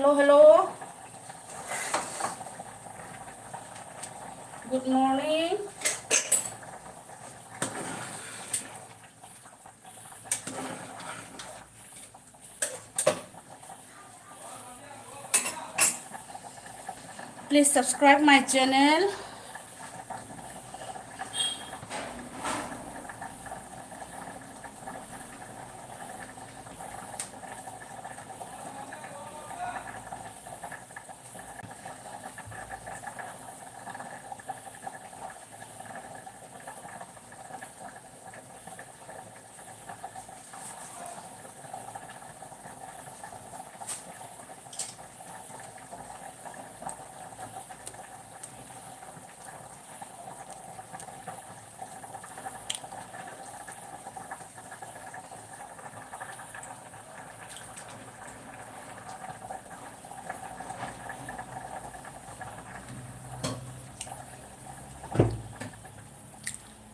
Hello, hello. Good morning. Please subscribe my channel.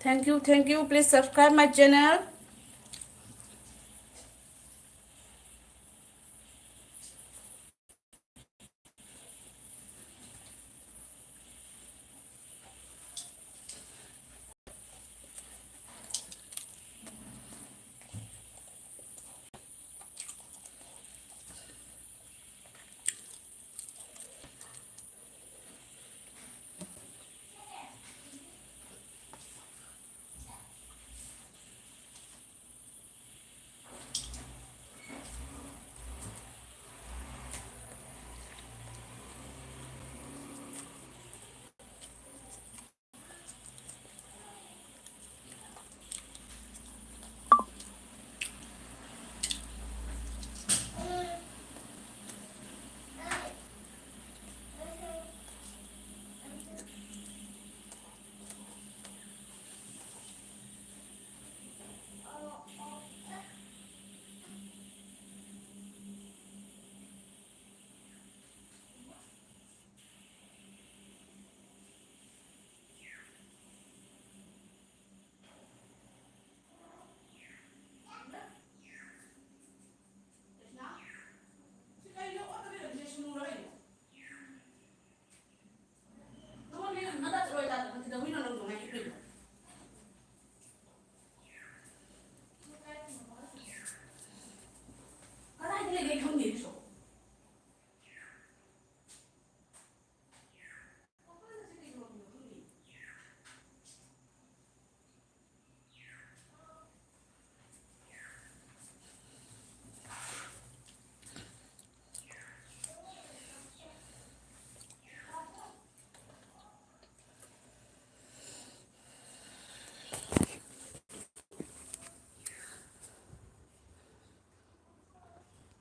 Thank you, thank you. Please subscribe my channel.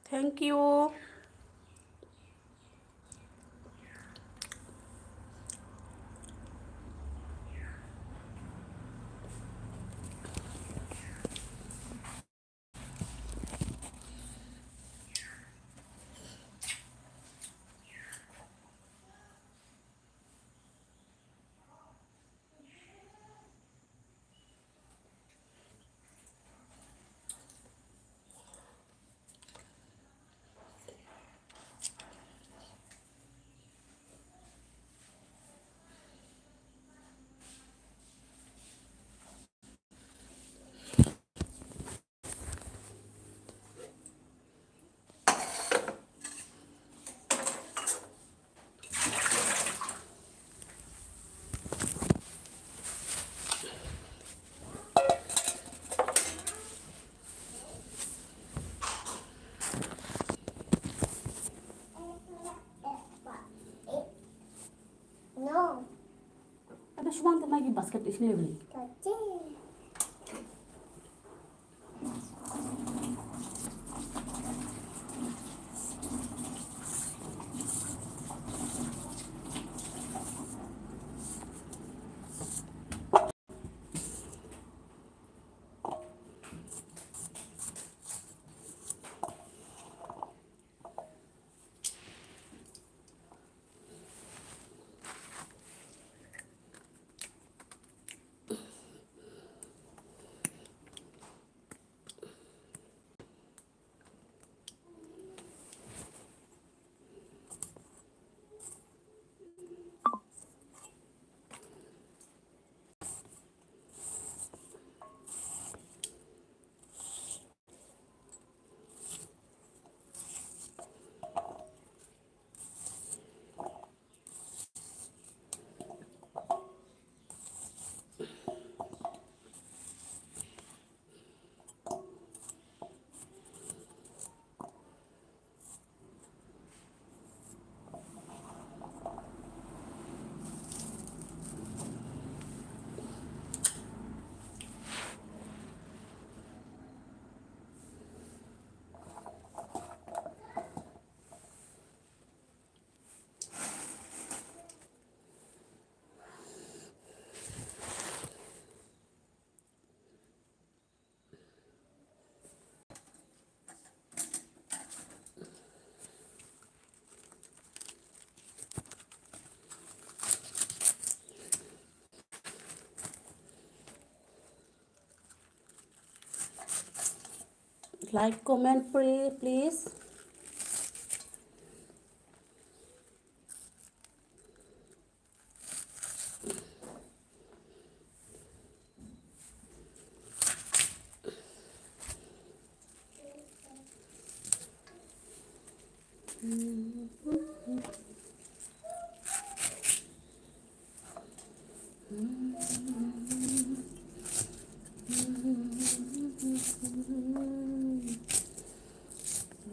Thank you. No. Ada shuman ta magi basket isne bhi. Like, comment, please.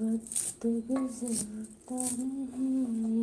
वक्त गुजरता नहीं.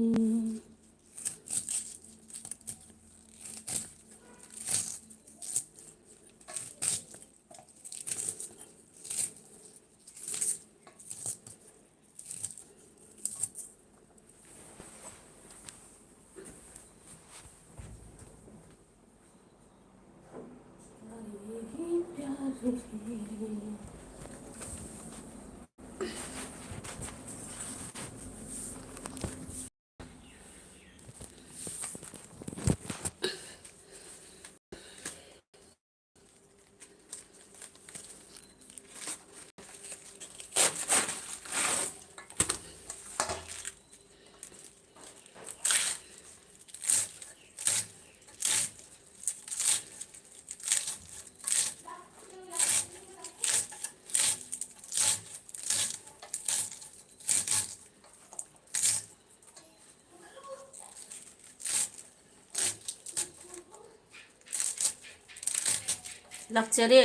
ꯂꯥꯛꯆꯔꯦ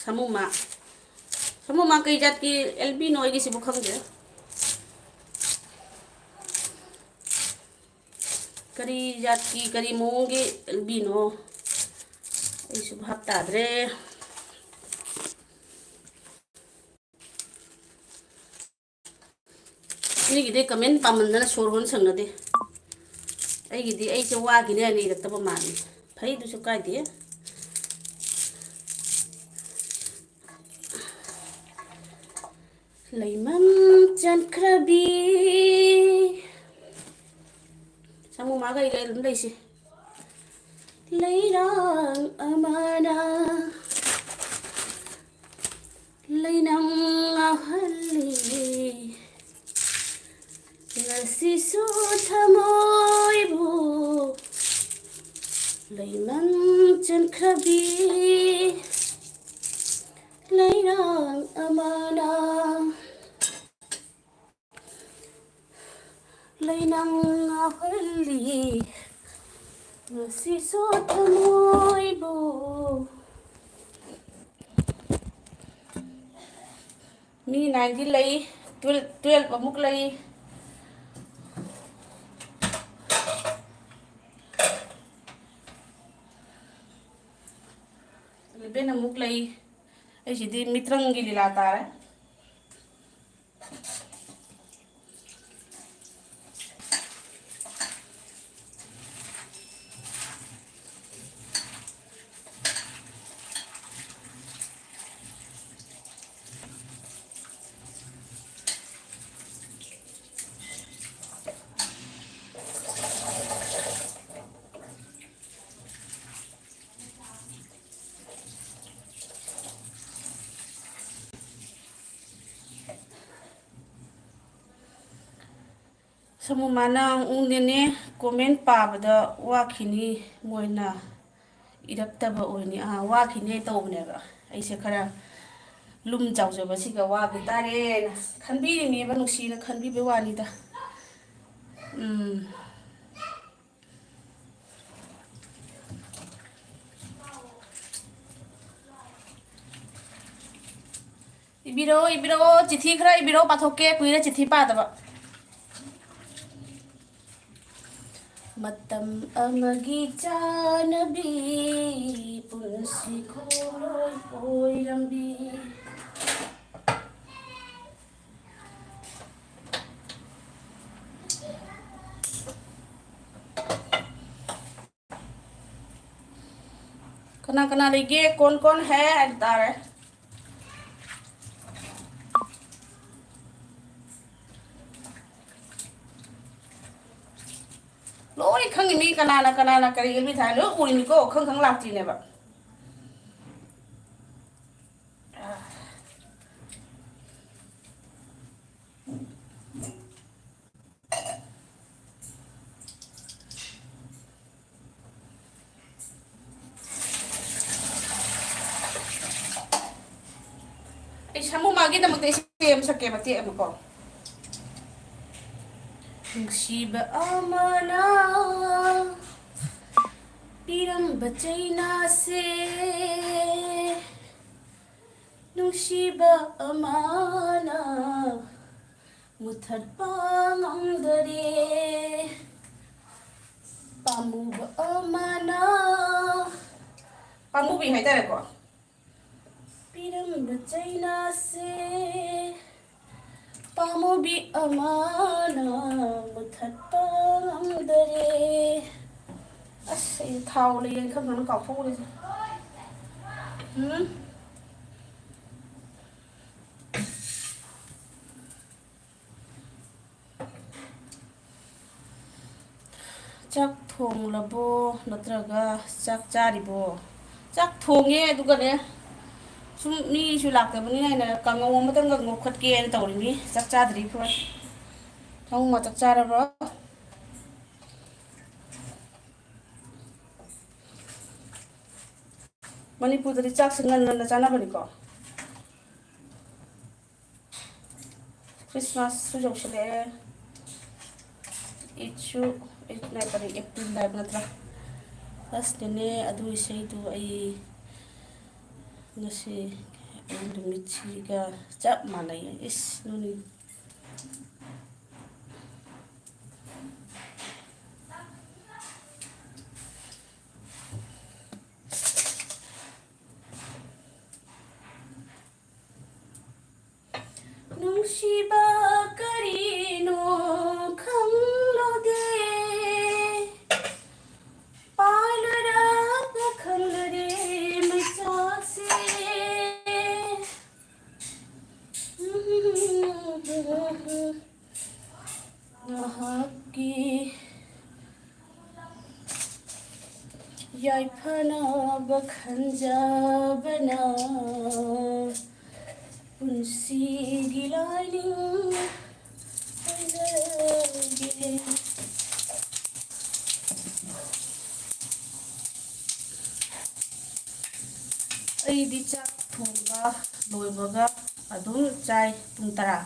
ꯁꯃꯨꯃꯥ ꯀꯩ ꯖꯥꯠꯀꯤ ꯑꯦꯜꯕꯤꯅꯣ ꯑꯩꯒꯤꯁꯤꯕꯨ ꯈꯪꯗꯦ. ꯀꯔꯤ ꯖꯥꯠꯀꯤ ꯀꯔꯤ ꯃꯑꯣꯡꯒꯤ ꯑꯦꯜꯕꯤꯅꯣ ꯑꯩꯁꯨ ꯚꯥꯞ ꯇꯥꯗ꯭ꯔꯦ. ꯃꯤꯒꯤꯗꯤ ꯀꯃꯦꯟ ꯄꯥꯝꯃꯟꯗꯅ ꯁꯣꯔ ꯍꯣꯟ ꯁꯪꯅꯗꯦ. ꯑꯩꯒꯤꯗꯤ ꯑꯩꯁꯦ ꯋꯥꯒꯤꯅꯦ ꯍꯥꯏꯅ ꯏꯔꯛꯇꯕ ꯃꯥꯜꯂꯤ. ꯐꯩꯗꯨꯁꯨ ꯀꯥꯏꯗꯦ. ꯂꯩꯃꯝ ꯆꯟꯈ꯭ꯔꯕꯤ ꯁꯃꯨꯃꯥꯒ ꯑꯩꯒ ꯑꯗꯨꯝ ꯂꯩꯁꯤ. ꯂꯩꯔꯥꯡ ꯑꯃꯅ ꯂꯩꯅꯝ ꯉꯥꯎꯍꯜꯂꯤ ꯉꯁꯤꯁꯨ ꯊꯃꯣꯏꯕꯨ ꯂꯩꯃꯝ ꯆꯟꯈ꯭ꯔꯕꯤ ꯂꯩꯔꯥꯡ ꯑꯃꯅ ꯂꯩꯅꯝ ꯉꯥꯎꯍꯜꯂꯤ ꯉꯁꯤꯁꯨ ꯊꯃꯣꯏꯕꯨ. ꯃꯤ 9 ꯂꯩ, 12 ꯑꯃꯨꯛ ꯂꯩ. ꯏꯂꯦꯚꯦꯟ ꯑꯃꯨꯛ ꯂꯩ. ꯑꯩꯁꯤꯗꯤ ꯃꯤꯇ꯭ꯔꯪꯒꯤ ꯂꯤꯂꯥ ꯇꯥꯔꯦ. ꯁꯃꯨꯃꯥꯅ ꯎꯅꯦꯅꯦ ꯀꯣꯃꯦꯟ ꯄꯥꯕꯗ ꯋꯥꯈꯤꯅꯤ ꯃꯣꯏꯅ ꯏꯔꯛꯇꯕ ꯑꯣꯏꯅꯤ. ꯋꯥꯈꯤꯅꯦ ꯇꯧꯕꯅꯦꯕ. ꯑꯩꯁꯦ ꯈꯔ ꯂꯨꯝ ꯆꯥꯎꯖꯕꯁꯤꯒ ꯋꯥꯈꯤ ꯇꯥꯔꯦꯅ ꯈꯟꯕꯤꯔꯤꯅꯦꯕ. ꯅꯨꯡꯁꯤꯅ ꯈꯟꯕꯤꯕꯩ ꯋꯥꯅꯤꯗ. ꯏꯕꯤꯔꯛꯑꯣ ꯆꯤꯊꯤ ꯈꯔ ꯏꯕꯤꯔꯛꯑꯣ ꯄꯥꯊꯣꯛꯀꯦ. ꯀꯨꯏꯔꯦ ꯆꯤꯊꯤ ꯄꯥꯗꯕ. ꯃꯇꯝ ꯑꯃꯒꯤ ꯆꯥꯅꯕꯤ ꯄꯨꯟꯁꯤ ꯈꯣꯡꯂꯣꯏ ꯑꯣꯏꯔꯝꯕꯤ कना कना लेगे कौन कौन है तारे लोई खंगी मी कना करी मी था लो उनी को खंग खंग लाती ने बा ꯁꯥꯃꯨ ꯃꯥꯒꯤꯗꯃꯛꯇ ꯏꯁꯩ ꯑꯃ ꯁꯛꯀꯦ ꯃꯇꯦꯛ ꯑꯃꯀꯣ ꯅꯨꯡꯁꯤꯕ ꯑꯃꯅ ꯄꯤꯔꯝꯕ ꯆꯩꯅꯥꯁꯦ ꯅꯨꯡꯁꯤꯕ ꯑꯃꯅ ꯃꯨꯊꯠꯄ ꯉꯝꯗꯔꯦ ꯄꯥꯝꯃꯨꯕ ꯑꯃꯅ ꯄꯥꯝꯃꯨꯕꯤ ꯍꯥꯏꯇꯥꯔꯦꯀꯣ ꯄꯤꯔꯝꯕ ꯆꯩꯅꯥꯁꯦ ꯄꯥꯝꯃꯨꯕꯤ ꯑꯃꯅ ꯃꯨꯊꯠꯄ ꯉꯝꯗꯔꯦ ꯑꯁ ꯑꯩ ꯊꯥꯎ ꯂꯩꯌꯦꯅ ꯈꯪꯗꯅ ꯀꯥꯎꯊꯣꯛꯎꯔꯤꯁꯦ ꯆꯥꯛ ꯊꯣꯡꯂꯕꯣ ꯅꯠꯇ꯭ꯔꯒ ꯆꯥꯛ ꯆꯥꯔꯤꯕꯣ ꯆꯥꯛ ꯊꯣꯡꯉꯦ ꯑꯗꯨꯒꯅꯦ ꯁꯨꯝ ꯃꯤꯁꯨ ꯂꯥꯛꯇꯕꯅꯤꯅ ꯑꯩꯅ ꯀꯥꯡꯉꯧ ꯑꯃꯇꯪꯒ ꯉꯧꯈꯠꯀꯦꯅ ꯇꯧꯔꯤꯅꯤ ꯆꯥꯛ ꯆꯥꯗ꯭ꯔꯤ ꯐꯣꯏ ꯅꯪꯃ ꯆꯥꯛ ꯆꯥꯔꯕ꯭ꯔꯣ ꯃꯅꯤꯄꯨꯔꯗꯗꯤ ꯆꯥꯛꯁꯤ ꯉꯟꯅ ꯉꯟꯅ ꯆꯥꯅꯕꯅꯤꯀꯣ ꯈ꯭ꯔꯤꯁꯃꯥꯁꯁꯨ ꯌꯧꯁꯤꯜꯂꯛꯑꯦ ꯏꯠꯁꯨ ꯀꯔꯤ ꯑꯦꯄ꯭ꯔꯤꯜ ꯍꯥꯏꯕ ꯅꯠꯇ꯭ꯔꯥ ꯑꯁꯅꯅꯦ ꯑꯗꯨ ꯏꯁꯩꯗꯨ ꯑꯩ ꯉꯁꯤ ꯅꯨꯃꯤꯠꯁꯤꯒ ꯆꯞ ꯃꯥꯟꯅꯩ ꯏꯁ ꯅꯨꯅꯤ ꯅꯨꯡꯁꯤꯕ ꯀꯔꯤꯅꯣ ꯈꯪꯂꯨꯗꯦ ꯄꯥꯜꯂꯨꯔꯒ ꯈꯪꯂꯔꯦ ꯃꯩꯆꯥꯛꯁꯦ ꯉꯍꯥꯛꯀꯤ ꯌꯥꯏꯐꯅꯕ ꯈꯟꯖꯕꯅ ꯄꯨꯟꯁꯤꯒꯤ ꯂꯥꯏꯅꯤꯡ ꯑꯣꯏꯖꯒꯦ ꯑꯩꯗꯤ ꯆꯥꯛ ꯊꯣꯡꯕ ꯂꯣꯏꯕꯒ ꯑꯗꯨꯝ ꯆꯥꯏ ꯄꯨꯡ 10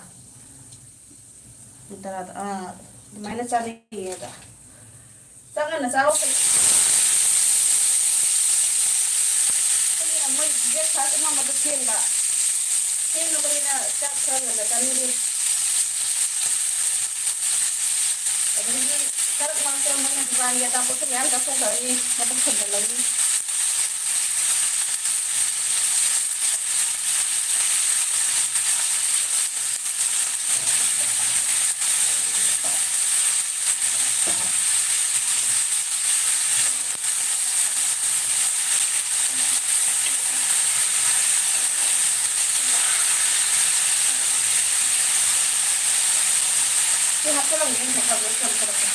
ꯄꯨꯡ 10 ꯑꯗꯨꯃꯥꯏꯅ ꯆꯥꯅꯤꯡꯉꯦꯗ ꯆꯥꯛ ꯉꯟꯅ ꯆꯥꯔꯣ ꯃꯣꯏ ꯕ꯭ꯔꯦꯛꯐꯥꯁ ꯑꯃ ꯁꯦꯝꯕ ꯁꯦꯝꯅꯕꯅꯤꯅ ꯆꯥꯛ ꯈꯔ ꯉꯟꯅ ꯆꯥꯅꯤꯡꯉꯤ ꯑꯗꯒꯤ ꯁꯔꯛ ꯃꯔꯛꯇ ꯃꯣꯏꯅ ꯗꯨꯀꯥꯟꯒꯤ ꯑꯆꯥꯄꯣꯠꯁꯨ ꯃꯌꯥꯝ ꯆꯥꯊꯣꯛꯈ꯭ꯔꯅꯤ ꯃꯕꯨꯛ ꯊꯟꯖꯜꯂꯅꯤ ꯁꯤ ꯍꯥꯞꯆꯤꯜꯂꯝꯒꯦ ꯊꯝꯖꯔꯛꯀꯦ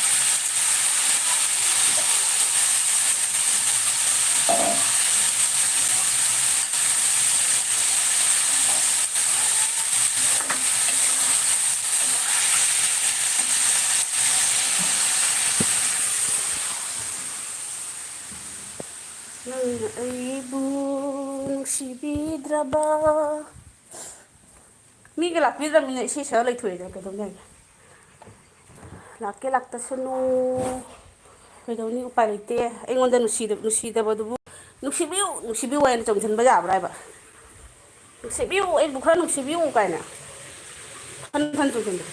ꯅꯪꯅ ꯑꯩꯕꯨ ꯅꯨꯡꯁꯤꯕꯤꯗ꯭ꯔꯕ ꯃꯤꯒ ꯂꯥꯛꯄꯤꯗ꯭ꯔꯕꯅꯤꯅ ꯏꯁꯩ ꯁꯛꯑ ꯂꯩꯊꯣꯛꯑꯦꯗ ꯀꯩꯗꯧꯅꯤ ꯂꯥꯛꯀꯦ ꯂꯥꯛꯇꯁꯅꯨ ꯀꯩꯗꯧꯅꯤ ꯎꯄꯥꯏ ꯂꯩꯇꯦ ꯑꯩꯉꯣꯟꯗ ꯅꯨꯡꯁꯤꯗꯕꯗꯨꯕꯨ ꯅꯨꯡꯁꯤꯕꯤꯌꯨ ꯅꯨꯡꯁꯤꯕꯤꯌꯨ ꯍꯥꯏꯅ ꯆꯣꯡꯁꯤꯟꯕ ꯌꯥꯕ꯭ꯔꯥ ꯍꯥꯏꯕ ꯅꯨꯡꯁꯤꯕꯤꯌꯨ ꯑꯩꯕꯨ ꯈꯔ ꯅꯨꯡꯁꯤꯕꯤꯌꯨ ꯀꯥꯏꯅ ꯐꯟ ꯆꯣꯡꯁꯤꯟꯕ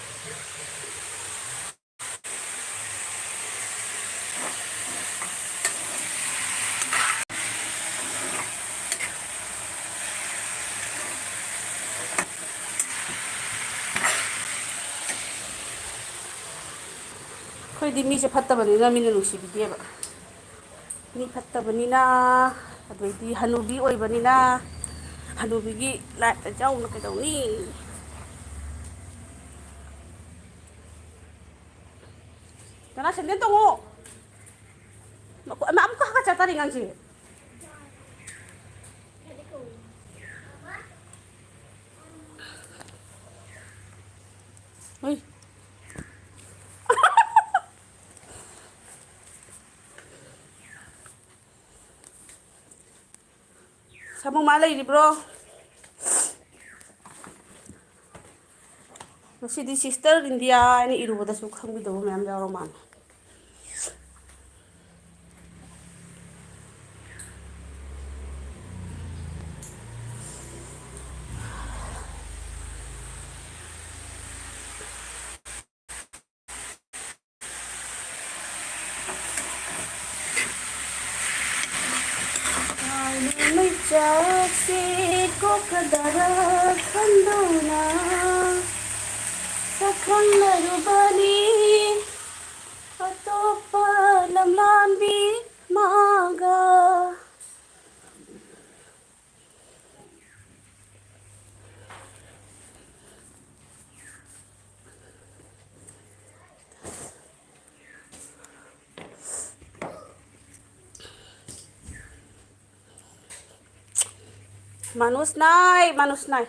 ꯑꯩꯈꯣꯏꯗꯤ ꯃꯤꯁꯦ ꯐꯠꯇꯕꯅꯤꯅ ꯃꯤꯅ ꯅꯨꯡꯁꯤꯕꯤꯗꯦꯕ ꯃꯤ ꯐꯠꯇꯕꯅꯤꯅ ꯑꯗꯩꯗꯤ ꯍꯅꯨꯕꯤ ꯑꯣꯏꯕꯅꯤꯅ ꯍꯅꯨꯕꯤꯒꯤ ꯂꯥꯏꯐꯇ ꯌꯥꯎꯅ ꯀꯩꯗꯧꯅꯤ ꯀꯅꯥ ꯁꯦꯟꯗꯦꯜ ꯇꯣꯡꯉꯣ ꯑꯃꯨꯛꯀ ꯍꯥꯀꯠꯆ ꯇꯥꯔꯤ ꯑꯉꯥꯡꯁꯦ ꯍꯣꯏ ꯁꯥꯃꯨ ꯃꯥ ꯂꯩꯔꯤꯕ꯭ꯔꯣ ꯉꯁꯤꯗꯤ ꯁꯤꯁꯇꯔ ꯏꯟꯗꯤꯌꯥ ꯍꯥꯏꯅ ꯏꯔꯨꯕꯗꯁꯨ ꯈꯪꯕꯤꯗꯕ ꯃꯌꯥꯝ ꯌꯥꯎꯔ ꯃꯥꯜꯂꯦ. ꯃꯩꯆꯥꯛꯁꯤ ꯀꯣꯛꯀꯗꯔ ꯈꯟꯗꯨꯅ ꯁꯛꯈꯪꯅꯔꯨꯕꯅꯤ ꯑꯇꯣꯞꯄ ꯂꯝꯂꯥꯟꯕꯤ ꯃꯥꯒ. माणूस नाही.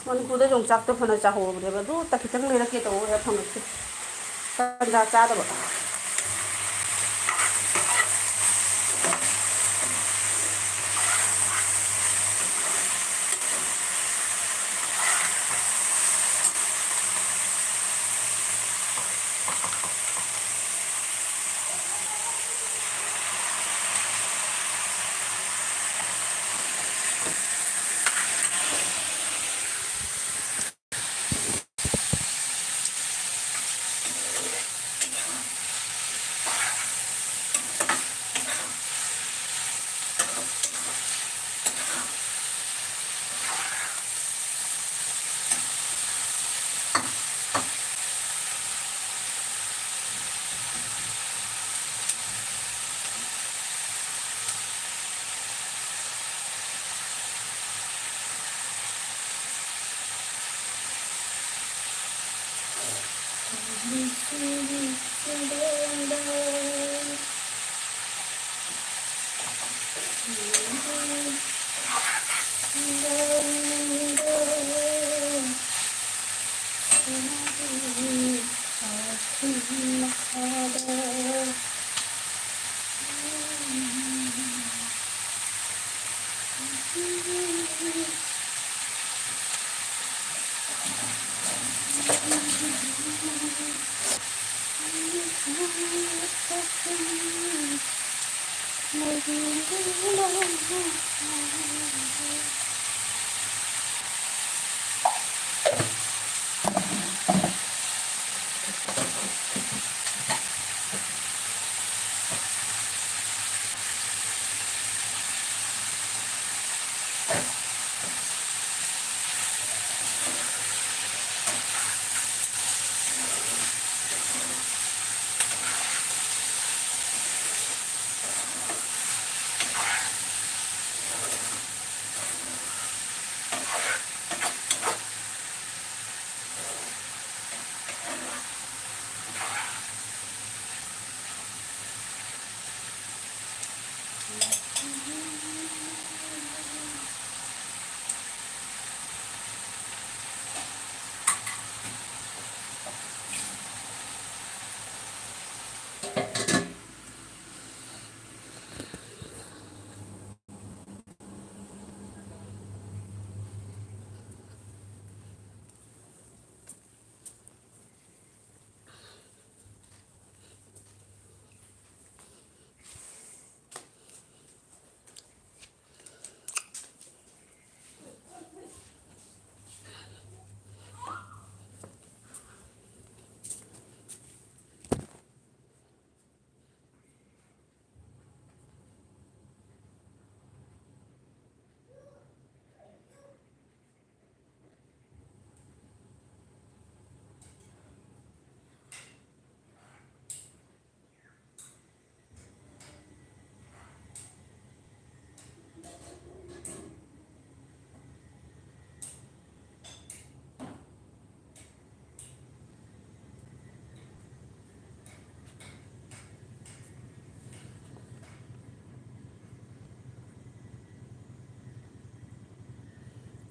ꯃꯅꯤꯄꯨꯔꯗ ꯌꯣꯡꯆꯥꯛꯇꯣ ꯐꯅ ꯆꯥꯍꯧꯔꯕꯅꯦꯕ ꯑꯗꯨ ꯈꯤꯇꯪ ꯂꯩꯔꯛꯀꯦ ꯇꯧꯕ ꯍꯦꯛ ꯐꯪꯉꯛꯇꯦ. ꯇꯟꯖꯥ ꯆꯥꯗꯕ.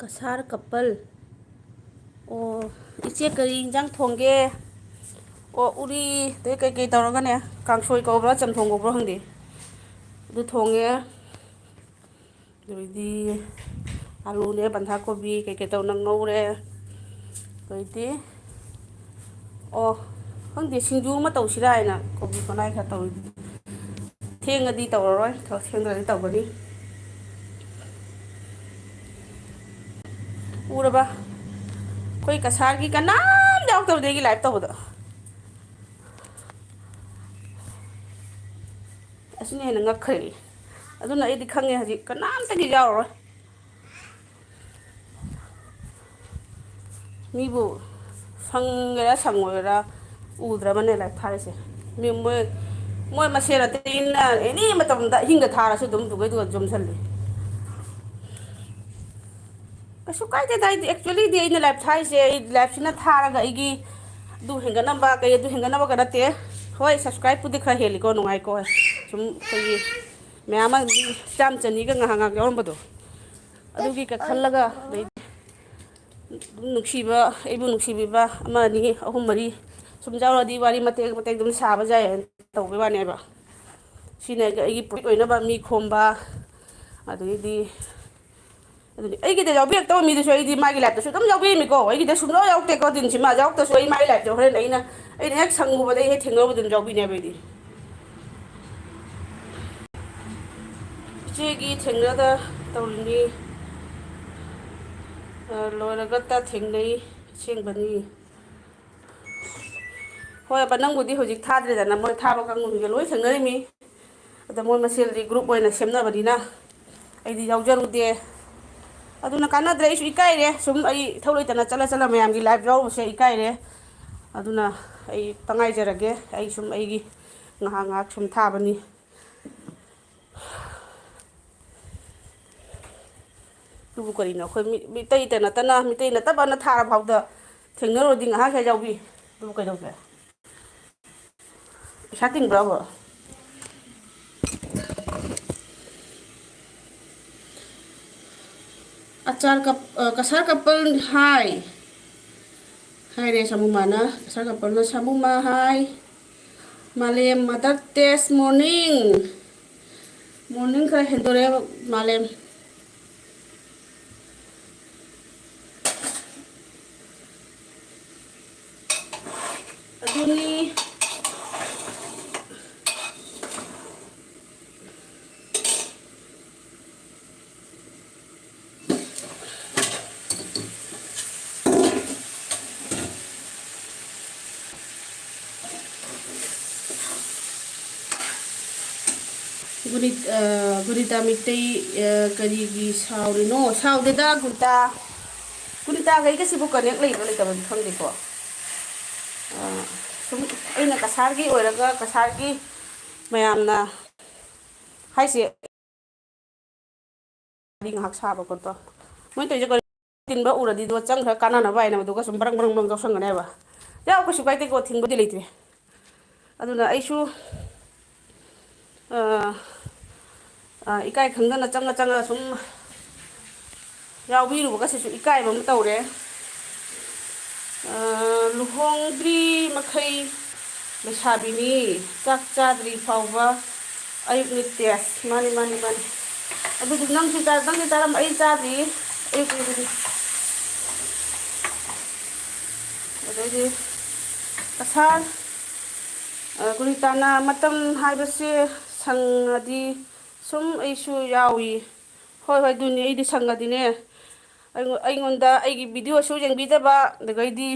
कसार कप्पल ꯑꯣ ꯏꯆꯦ ꯀꯔꯤ ꯏꯟꯖꯥꯡ ꯊꯣꯡꯒꯦ? ꯑꯣ ꯎꯔꯤꯗꯩ ꯀꯩꯀꯩ ꯇꯧꯔꯒꯅꯦ ꯀꯥꯡꯁꯣꯏ ꯀꯧꯕ꯭ꯔꯥ ꯆꯝꯊꯣꯡ ꯀꯧꯕ꯭ꯔꯥ ꯈꯪꯗꯦ ꯑꯗꯨ ꯊꯣꯡꯉꯦ ꯑꯗꯩꯗꯤ ꯑꯂꯨꯅꯦ ꯕꯟꯙꯥꯀꯣꯕꯤ ꯀꯩꯀꯩ ꯇꯧꯅ ꯉꯧꯔꯦ ꯑꯗꯩꯗꯤ ꯑꯣ ꯈꯪꯗꯦ ꯁꯤꯡꯖꯨ ꯑꯃ ꯇꯧꯁꯤꯔꯥ ꯍꯥꯏꯅ ꯀꯣꯕꯤ ꯐꯅꯥꯏ ꯈꯔ ꯇꯧꯔꯤ ꯊꯦꯡꯉꯗꯤ ꯇꯧꯔꯔꯣꯏ ꯊꯦꯡꯗ꯭ꯔꯗꯤ ꯇꯧꯒꯅꯤ ꯎꯔꯕ ꯑꯩꯈꯣꯏ ꯀꯁꯥꯔꯒꯤ ꯀꯅꯥꯝ ꯌꯥꯎꯗꯕꯅꯦ ꯑꯩꯒꯤ ꯂꯥꯏꯚ ꯇꯧꯕꯗ ꯑꯁꯤꯅ ꯍꯦꯟꯅ ꯉꯛꯈ꯭ꯔꯦ ꯑꯗꯨꯅ ꯑꯩꯗꯤ ꯈꯪꯉꯦ ꯍꯧꯖꯤꯛ ꯀꯅꯥꯝꯇꯒꯤ ꯌꯥꯎꯔꯔꯣꯏ ꯃꯤꯕꯨ ꯁꯪꯒꯦꯔꯥ ꯁꯪꯉꯣꯏꯒꯦꯔꯥ ꯎꯗ꯭ꯔꯕꯅꯦ ꯂꯥꯏꯚ ꯊꯥꯔꯤꯁꯦ ꯃꯣꯏ ꯃꯁꯦꯟ ꯑꯇꯩꯅ ꯑꯦꯅꯤ ꯃꯇꯝꯗ ꯑꯍꯤꯡꯗ ꯊꯥꯔꯁꯨ ꯑꯗꯨꯝ ꯗꯨꯒꯩꯗꯨꯒ ꯌꯣꯝꯁꯜꯂꯤ ꯀꯩꯁꯨ ꯀꯥꯏꯗꯦꯗ ꯑꯩꯗꯤ ꯑꯦꯛꯆꯨꯋꯦꯂꯤꯗꯤ ꯑꯩꯅ ꯂꯥꯏꯚ ꯊꯥꯏꯁꯦ ꯑꯩ ꯂꯥꯏꯚꯁꯤꯅ ꯊꯥꯔꯒ ꯑꯩꯒꯤ ꯑꯗꯨ ꯍꯦꯟꯒꯠꯅꯕ ꯀꯩ ꯑꯗꯨ ꯍꯦꯟꯒꯠꯅꯕꯒ ꯅꯠꯇꯦ ꯍꯣꯏ ꯁꯞꯁꯀ꯭ꯔꯥꯏꯕꯄꯨꯗꯤ ꯈꯔ ꯍꯦꯜꯂꯤꯀꯣ ꯅꯨꯡꯉꯥꯏꯀꯣ ꯁꯨꯝ ꯑꯩꯈꯣꯏꯒꯤ ꯃꯌꯥꯝ ꯑꯃ ꯆꯥꯝ ꯆꯅꯤꯒ ꯉꯥꯏꯍꯥꯛ ꯉꯥꯏꯍꯥꯛ ꯌꯥꯎꯔꯝꯕꯗꯣ ꯑꯗꯨꯒꯤꯒ ꯈꯜꯂꯒ ꯑꯗꯩ ꯑꯗꯨꯝ ꯅꯨꯡꯁꯤꯕ ꯑꯩꯕꯨ ꯅꯨꯡꯁꯤꯕꯤꯕ ꯑꯃ ꯑꯅꯤ ꯑꯍꯨꯝ ꯃꯔꯤ ꯁꯨꯝ ꯌꯥꯎꯔꯗꯤ ꯋꯥꯔꯤ ꯃꯇꯦꯛ ꯃꯇꯦꯛ ꯑꯗꯨꯝ ꯁꯥꯕ ꯌꯥꯏꯅ ꯇꯧꯕꯩ ꯋꯥꯅꯦꯕ ꯁꯤꯅ ꯑꯩꯒꯤ ꯄꯣꯏꯟ ꯑꯣꯏꯅꯕ ꯃꯤ ꯈꯣꯝꯕ ꯑꯗꯒꯤꯗꯤ ꯑꯗꯨꯗꯤ ꯑꯩꯒꯤꯗ ꯌꯥꯎꯕꯤꯔꯛꯇꯕ ꯃꯤꯗꯨꯁꯨ ꯑꯩꯗꯤ ꯃꯥꯒꯤ ꯂꯥꯏꯐꯇꯁꯨ ꯑꯗꯨꯝ ꯌꯥꯎꯕꯤꯔꯝꯃꯤꯀꯣ ꯑꯩꯒꯤꯗ ꯁꯨꯡꯌꯥꯎ ꯌꯥꯎꯗꯦꯀꯣ ꯗꯤꯟꯁꯤꯃꯥ ꯌꯥꯎꯔꯛꯇꯁꯨ ꯑꯩ ꯃꯥꯒꯤ ꯂꯥꯏꯐꯇ ꯍꯣꯔꯦꯟ ꯑꯩꯅ ꯍꯦꯛ ꯁꯪꯉꯨꯕꯗ ꯑꯩ ꯍꯦꯛ ꯊꯦꯡꯅꯔꯨꯕꯗ ꯑꯗꯨꯝ ꯌꯥꯎꯕꯤꯅꯦꯕ ꯑꯩꯗꯤ ꯏꯆꯦꯒꯤ ꯊꯦꯡꯅꯗ ꯇꯧꯔꯤꯅꯤ ꯂꯣꯏꯔꯒꯇ ꯊꯦꯡꯅꯩ ꯑꯁꯦꯡꯕꯅꯤ ꯍꯣꯏꯕ ꯅꯪꯕꯨꯗꯤ ꯍꯧꯖꯤꯛ ꯊꯥꯗ꯭ꯔꯦꯗꯅ ꯃꯣꯏ ꯊꯥꯕ ꯀꯥꯡꯕꯨꯁꯤꯡꯁꯦ ꯂꯣꯏ ꯊꯦꯡꯅꯔꯤꯃꯤ ꯑꯗ ꯃꯣꯏ ꯃꯁꯦꯜꯗꯤ ꯒ꯭ꯔꯨꯞ ꯑꯣꯏꯅ ꯁꯦꯝꯅꯕꯅꯤꯅ ꯑꯩꯗꯤ ꯌꯥꯎꯖꯔꯨꯗꯦ ꯑꯗꯨꯅ ꯀꯥꯟꯅꯗ꯭ꯔꯦ ꯑꯩꯁꯨ ꯏꯀꯥꯏꯔꯦ ꯁꯨꯝ ꯑꯩ ꯏꯊꯧ ꯂꯩꯇꯅ ꯆꯠꯂ ꯃꯌꯥꯝꯒꯤ ꯂꯥꯏꯐ ꯌꯥꯎꯔꯨꯕꯁꯦ ꯏꯀꯥꯏꯔꯦ ꯑꯗꯨꯅ ꯑꯩ ꯇꯉꯥꯏꯖꯔꯒꯦ ꯑꯩ ꯁꯨꯝ ꯑꯩꯒꯤ ꯉꯥꯏꯍꯥꯛ ꯉꯥꯏꯍꯥꯛ ꯁꯨꯝ ꯊꯥꯕꯅꯤ ꯑꯗꯨꯕꯨ ꯀꯔꯤꯅꯣ ꯑꯩꯈꯣꯏ ꯃꯤꯇꯩꯇ ꯅꯠꯇꯅ ꯃꯤꯇꯩ ꯅꯠꯇꯕꯅ ꯊꯥꯔ ꯐꯥꯎꯗ ꯊꯦꯡꯅꯔꯨꯔꯗꯤ ꯉꯥꯏꯍꯥꯛ ꯍꯦꯛ ꯌꯥꯎꯕꯤ ꯑꯗꯨꯕꯨ ꯀꯩꯗꯧꯒꯦ ꯄꯩꯁꯥ ꯇꯤꯡꯕ꯭ꯔꯕ ꯑꯆꯥꯔ ꯀꯁꯥꯔ ꯀꯄꯜ ꯍꯥꯏ ꯍꯥꯏꯔꯦ ꯁꯥꯃꯨꯃꯥꯅ ꯀꯁꯥꯔ ꯀꯄꯜꯅ ꯁꯥꯃꯨꯃꯥ ꯍꯥꯏ ꯃꯥꯂꯦꯝ ꯃꯗꯔ ꯇꯦꯁ ꯃꯣꯔꯅꯤꯡ ꯈꯔ ꯍꯦꯟꯗꯣꯔꯛꯑꯦ ꯃꯥꯂꯦꯝ ꯑꯗꯨꯅꯤ ꯒꯨꯔꯤꯇꯥ ꯃꯩꯇꯩ ꯀꯔꯤꯒꯤ ꯁꯥꯎꯔꯤꯅꯣ ꯁꯥꯎꯗꯦꯗ ꯒꯨꯔꯤꯇꯥꯒ ꯑꯩꯒꯁꯤꯕꯨ ꯀꯅꯦꯛ ꯂꯩꯕ꯭ꯔꯥ ꯂꯩꯇꯕꯗꯤ ꯈꯪꯗꯦꯀꯣ ꯁꯨꯝ ꯑꯩꯅ ꯀꯁꯥꯔꯒꯤ ꯑꯣꯏꯔꯒ ꯀꯁꯥꯔꯒꯤ ꯃꯌꯥꯝꯅ ꯍꯥꯏꯁꯦ ꯋꯥꯔꯤ ꯉꯥꯏꯍꯥꯛ ꯁꯥꯕ ꯈꯣꯠꯄ ꯃꯣꯏ ꯇꯧꯔꯤꯁꯦ ꯀꯔꯤ ꯇꯤꯟꯕ ꯎꯔꯗꯤꯗꯣ ꯆꯪ ꯈꯔ ꯀꯥꯟꯅꯅꯕ ꯍꯥꯏꯅ ꯃꯗꯨꯒ ꯁꯨꯝ ꯕ꯭ꯔꯪ ꯕ꯭ꯔꯪ ꯕ꯭ꯔꯪ ꯌꯥꯎꯁꯟꯒꯅꯦꯕ ꯌꯥꯎ ꯀꯩꯁꯨ ꯀꯥꯏꯗꯦꯀꯣ ꯊꯤꯡꯕꯗꯤ ꯂꯩꯇꯦ ꯑꯗꯨꯅ ꯑꯩꯁꯨ ꯏꯀꯥꯏ ꯈꯪꯗꯅ ꯆꯪꯉ ꯁꯨꯝ ꯌꯥꯎꯕꯤꯔꯨꯕꯒꯁꯤꯁꯨ ꯏꯀꯥꯏꯕ ꯑꯃ ꯇꯧꯔꯦ ꯂꯨꯍꯣꯡꯗ꯭ꯔꯤ ꯃꯈꯩ ꯂꯩꯁꯥꯕꯤꯅꯤ ꯆꯥꯛ ꯆꯥꯗ꯭ꯔꯤ ꯐꯥꯎꯕ ꯑꯌꯨꯛ ꯇꯦꯁ ꯃꯥꯅꯤ ꯑꯗꯨꯗꯤ ꯅꯪꯗꯤ ꯆꯥꯔꯝꯕ ꯑꯩ ꯆꯥꯗ꯭ꯔꯤ ꯑꯌꯨꯛꯀꯤꯗꯨꯗꯤ ꯑꯗꯩꯗꯤ ꯀꯁꯥꯔ ꯒꯨꯔꯤꯇꯥꯅ ꯃꯇꯝ ꯍꯥꯏꯕꯁꯦ ꯁꯪꯉꯗꯤ ꯁꯨꯝ ꯑꯩꯁꯨ ꯌꯥꯎꯏ ꯍꯣꯏ ꯑꯗꯨꯅꯤ ꯑꯩꯗꯤ ꯁꯪꯉꯗꯤꯅꯦ ꯑꯩꯉꯣꯟꯗ ꯑꯩꯒꯤ ꯚꯤꯗꯤꯑꯣꯁꯨ ꯌꯦꯡꯕꯤꯗꯕ ꯑꯗꯨꯗꯒꯩꯗꯤ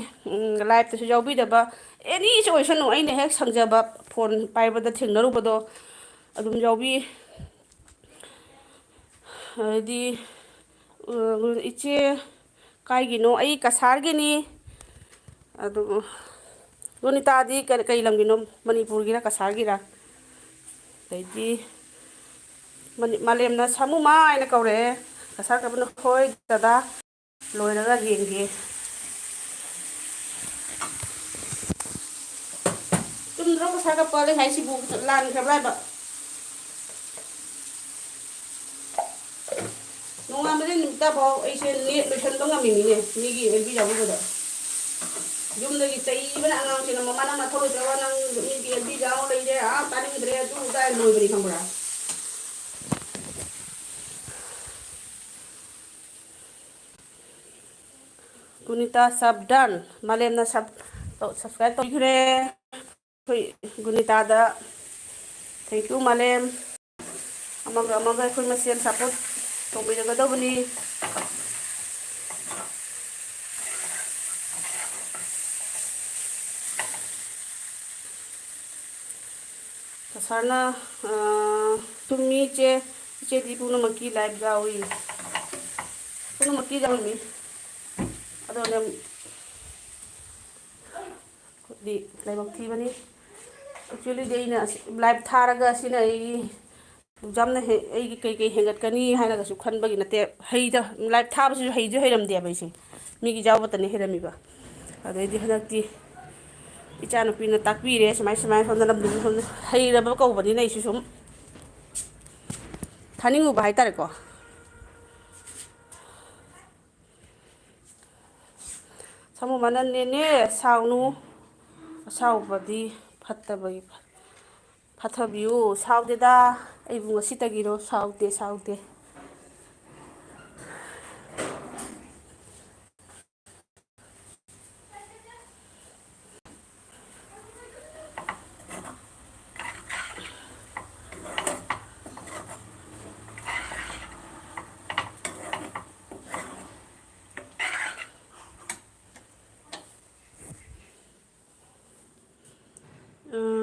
ꯂꯥꯏꯞꯇꯁꯨ ꯌꯥꯎꯕꯤꯗꯕ ꯑꯦꯅꯤꯁꯨ ꯑꯣꯏꯁꯅꯨ ꯑꯩꯅ ꯍꯦꯛ ꯁꯪꯖꯕ ꯐꯣꯟ ꯄꯥꯏꯕꯗ ꯊꯦꯡꯅꯔꯨꯕꯗꯣ ꯑꯗꯨꯝ ꯌꯥꯎꯕꯤ ꯑꯗꯩꯗꯤ ꯏꯆꯦ ꯀꯥꯏꯒꯤꯅꯣ ꯑꯩ ꯀꯁꯥꯔꯒꯤꯅꯤ ꯑꯗꯨ ꯔꯣꯅꯤꯇꯥꯗꯤ ꯀꯩ ꯂꯝꯒꯤꯅꯣ ꯃꯅꯤꯄꯨꯔꯒꯤꯔ ꯀꯁꯥꯔꯒꯤꯔ ꯑꯗꯩꯗꯤ ꯃꯥꯂꯦꯝꯅ ꯁꯥꯃꯨꯃꯥ ꯍꯥꯏꯅ ꯀꯧꯔꯛꯑꯦ ꯀꯁꯥꯔ ꯀꯄꯜꯅ ꯍꯣꯏ ꯗꯗꯥ ꯂꯣꯏꯔꯒ ꯌꯦꯡꯒꯦ ꯆꯨꯝꯗ꯭ꯔꯣ ꯀꯁꯥꯔ ꯀꯄꯜ ꯑꯩ ꯍꯥꯏꯁꯤꯕꯨ ꯂꯥꯟꯈ꯭ꯔꯕ꯭ꯔꯥ ꯍꯥꯏꯕ ꯅꯣꯡꯉꯥꯟꯕꯗꯩ ꯅꯨꯃꯤꯠ ꯇꯥꯐꯥꯎ ꯑꯩꯁꯦ ꯅꯦꯠ ꯂꯣꯏꯁꯟꯕ ꯉꯝꯃꯤꯅꯤꯅꯦ ꯃꯤꯒꯤ ꯑꯦꯜꯕꯤ ꯌꯥꯎꯕꯤꯕꯗ ꯌꯨꯝꯗꯒꯤ ꯆꯩꯕꯅ ꯑꯉꯥꯡꯁꯤꯡꯅ ꯃꯃꯥ ꯅꯪꯅ ꯊꯣꯛꯂꯛꯇ꯭ꯔꯒ ꯅꯪ ꯃꯤꯒꯤ ꯑꯦꯜ ꯄꯤ ꯆꯥꯎ ꯂꯩꯔꯦ ꯇꯥꯅꯤꯡꯗ꯭ꯔꯦ ꯑꯗꯨ ꯀꯥꯏ ꯂꯣꯏꯕꯅꯤ ꯈꯪꯕ꯭ꯔꯥ ꯒꯨꯅꯤꯇꯥ ꯁꯕꯗꯟ ꯃꯥꯂꯦꯝꯅ ꯁꯕꯁꯀ꯭ꯔꯥꯏꯕ ꯇꯧꯈ꯭ꯔꯦ ꯑꯩꯈꯣꯏ ꯒꯨꯅꯤꯇꯥꯗ ꯊꯦꯡꯀ꯭ꯌꯨ ꯃꯥꯂꯦꯝ ꯑꯃꯒ ꯑꯃꯒ ꯑꯩꯈꯣꯏ ꯃꯁꯦꯟ ꯁꯞꯄꯣꯔꯠ ꯇꯧꯕꯤꯔꯒꯗꯧꯕꯅꯤ ꯁꯥꯔꯅ ꯆꯨꯝꯃꯤ ꯏꯆꯦꯗꯤ ꯄꯨꯝꯅꯃꯛꯀꯤ ꯂꯥꯏꯐ ꯌꯥꯎꯏ ꯄꯨꯝꯅꯃꯛꯀꯤ ꯌꯥꯎꯔꯝꯃꯤ ꯑꯗꯨꯅ ꯂꯥꯏꯕꯛ ꯊꯤꯕꯅꯤ ꯑꯦꯛꯆꯨꯋꯦꯂꯤꯗꯤ ꯑꯩꯅ ꯂꯥꯏꯚ ꯊꯥꯔꯒ ꯑꯁꯤꯅ ꯑꯦꯛꯖꯥꯝꯅ ꯑꯩꯒꯤ ꯀꯩꯀꯩ ꯍꯦꯟꯒꯠꯀꯅꯤ ꯍꯥꯏꯔꯒꯁꯨ ꯈꯟꯕꯒꯤ ꯅꯠꯇꯦ ꯂꯥꯏꯚ ꯊꯥꯕꯁꯤꯁꯨ ꯍꯩꯁꯨ ꯍꯩꯔꯝꯗꯦꯕ ꯑꯩꯁꯦ ꯃꯤꯒꯤ ꯌꯥꯎꯕꯇꯅꯤ ꯍꯩꯔꯝꯃꯤꯕ ꯑꯗꯩꯗꯤ ꯍꯟꯗꯛꯇꯤ ꯏꯆꯥꯅꯨꯄꯤꯅ ꯇꯥꯛꯄꯤꯔꯦ ꯁꯨꯃꯥꯏ ꯁꯨꯃꯥꯏꯅ ꯁꯣꯝꯗ ꯂꯝꯗꯨꯁꯨ ꯁꯣꯝꯗ ꯍꯩꯔꯕ ꯀꯧꯕꯅꯤꯅ ꯑꯩꯁꯨ ꯁꯨꯝ ꯊꯥꯅꯤꯡꯉꯨꯕ ꯍꯥꯏꯇꯥꯔꯦꯀꯣ ꯁꯥꯃꯨ ꯃꯥꯅ ꯅꯦꯅꯦ ꯁꯥꯎꯅꯨ ꯑꯁꯥꯎꯕꯗꯤ ꯐꯠꯇꯕꯒꯤ ꯐꯊꯕꯤꯌꯨ ꯁꯥꯎꯗꯦꯗ ꯑꯩꯕꯨ ꯉꯁꯤꯇꯒꯤꯔꯣ ꯁꯥꯎꯗꯦ ꯁꯥꯎꯗꯦ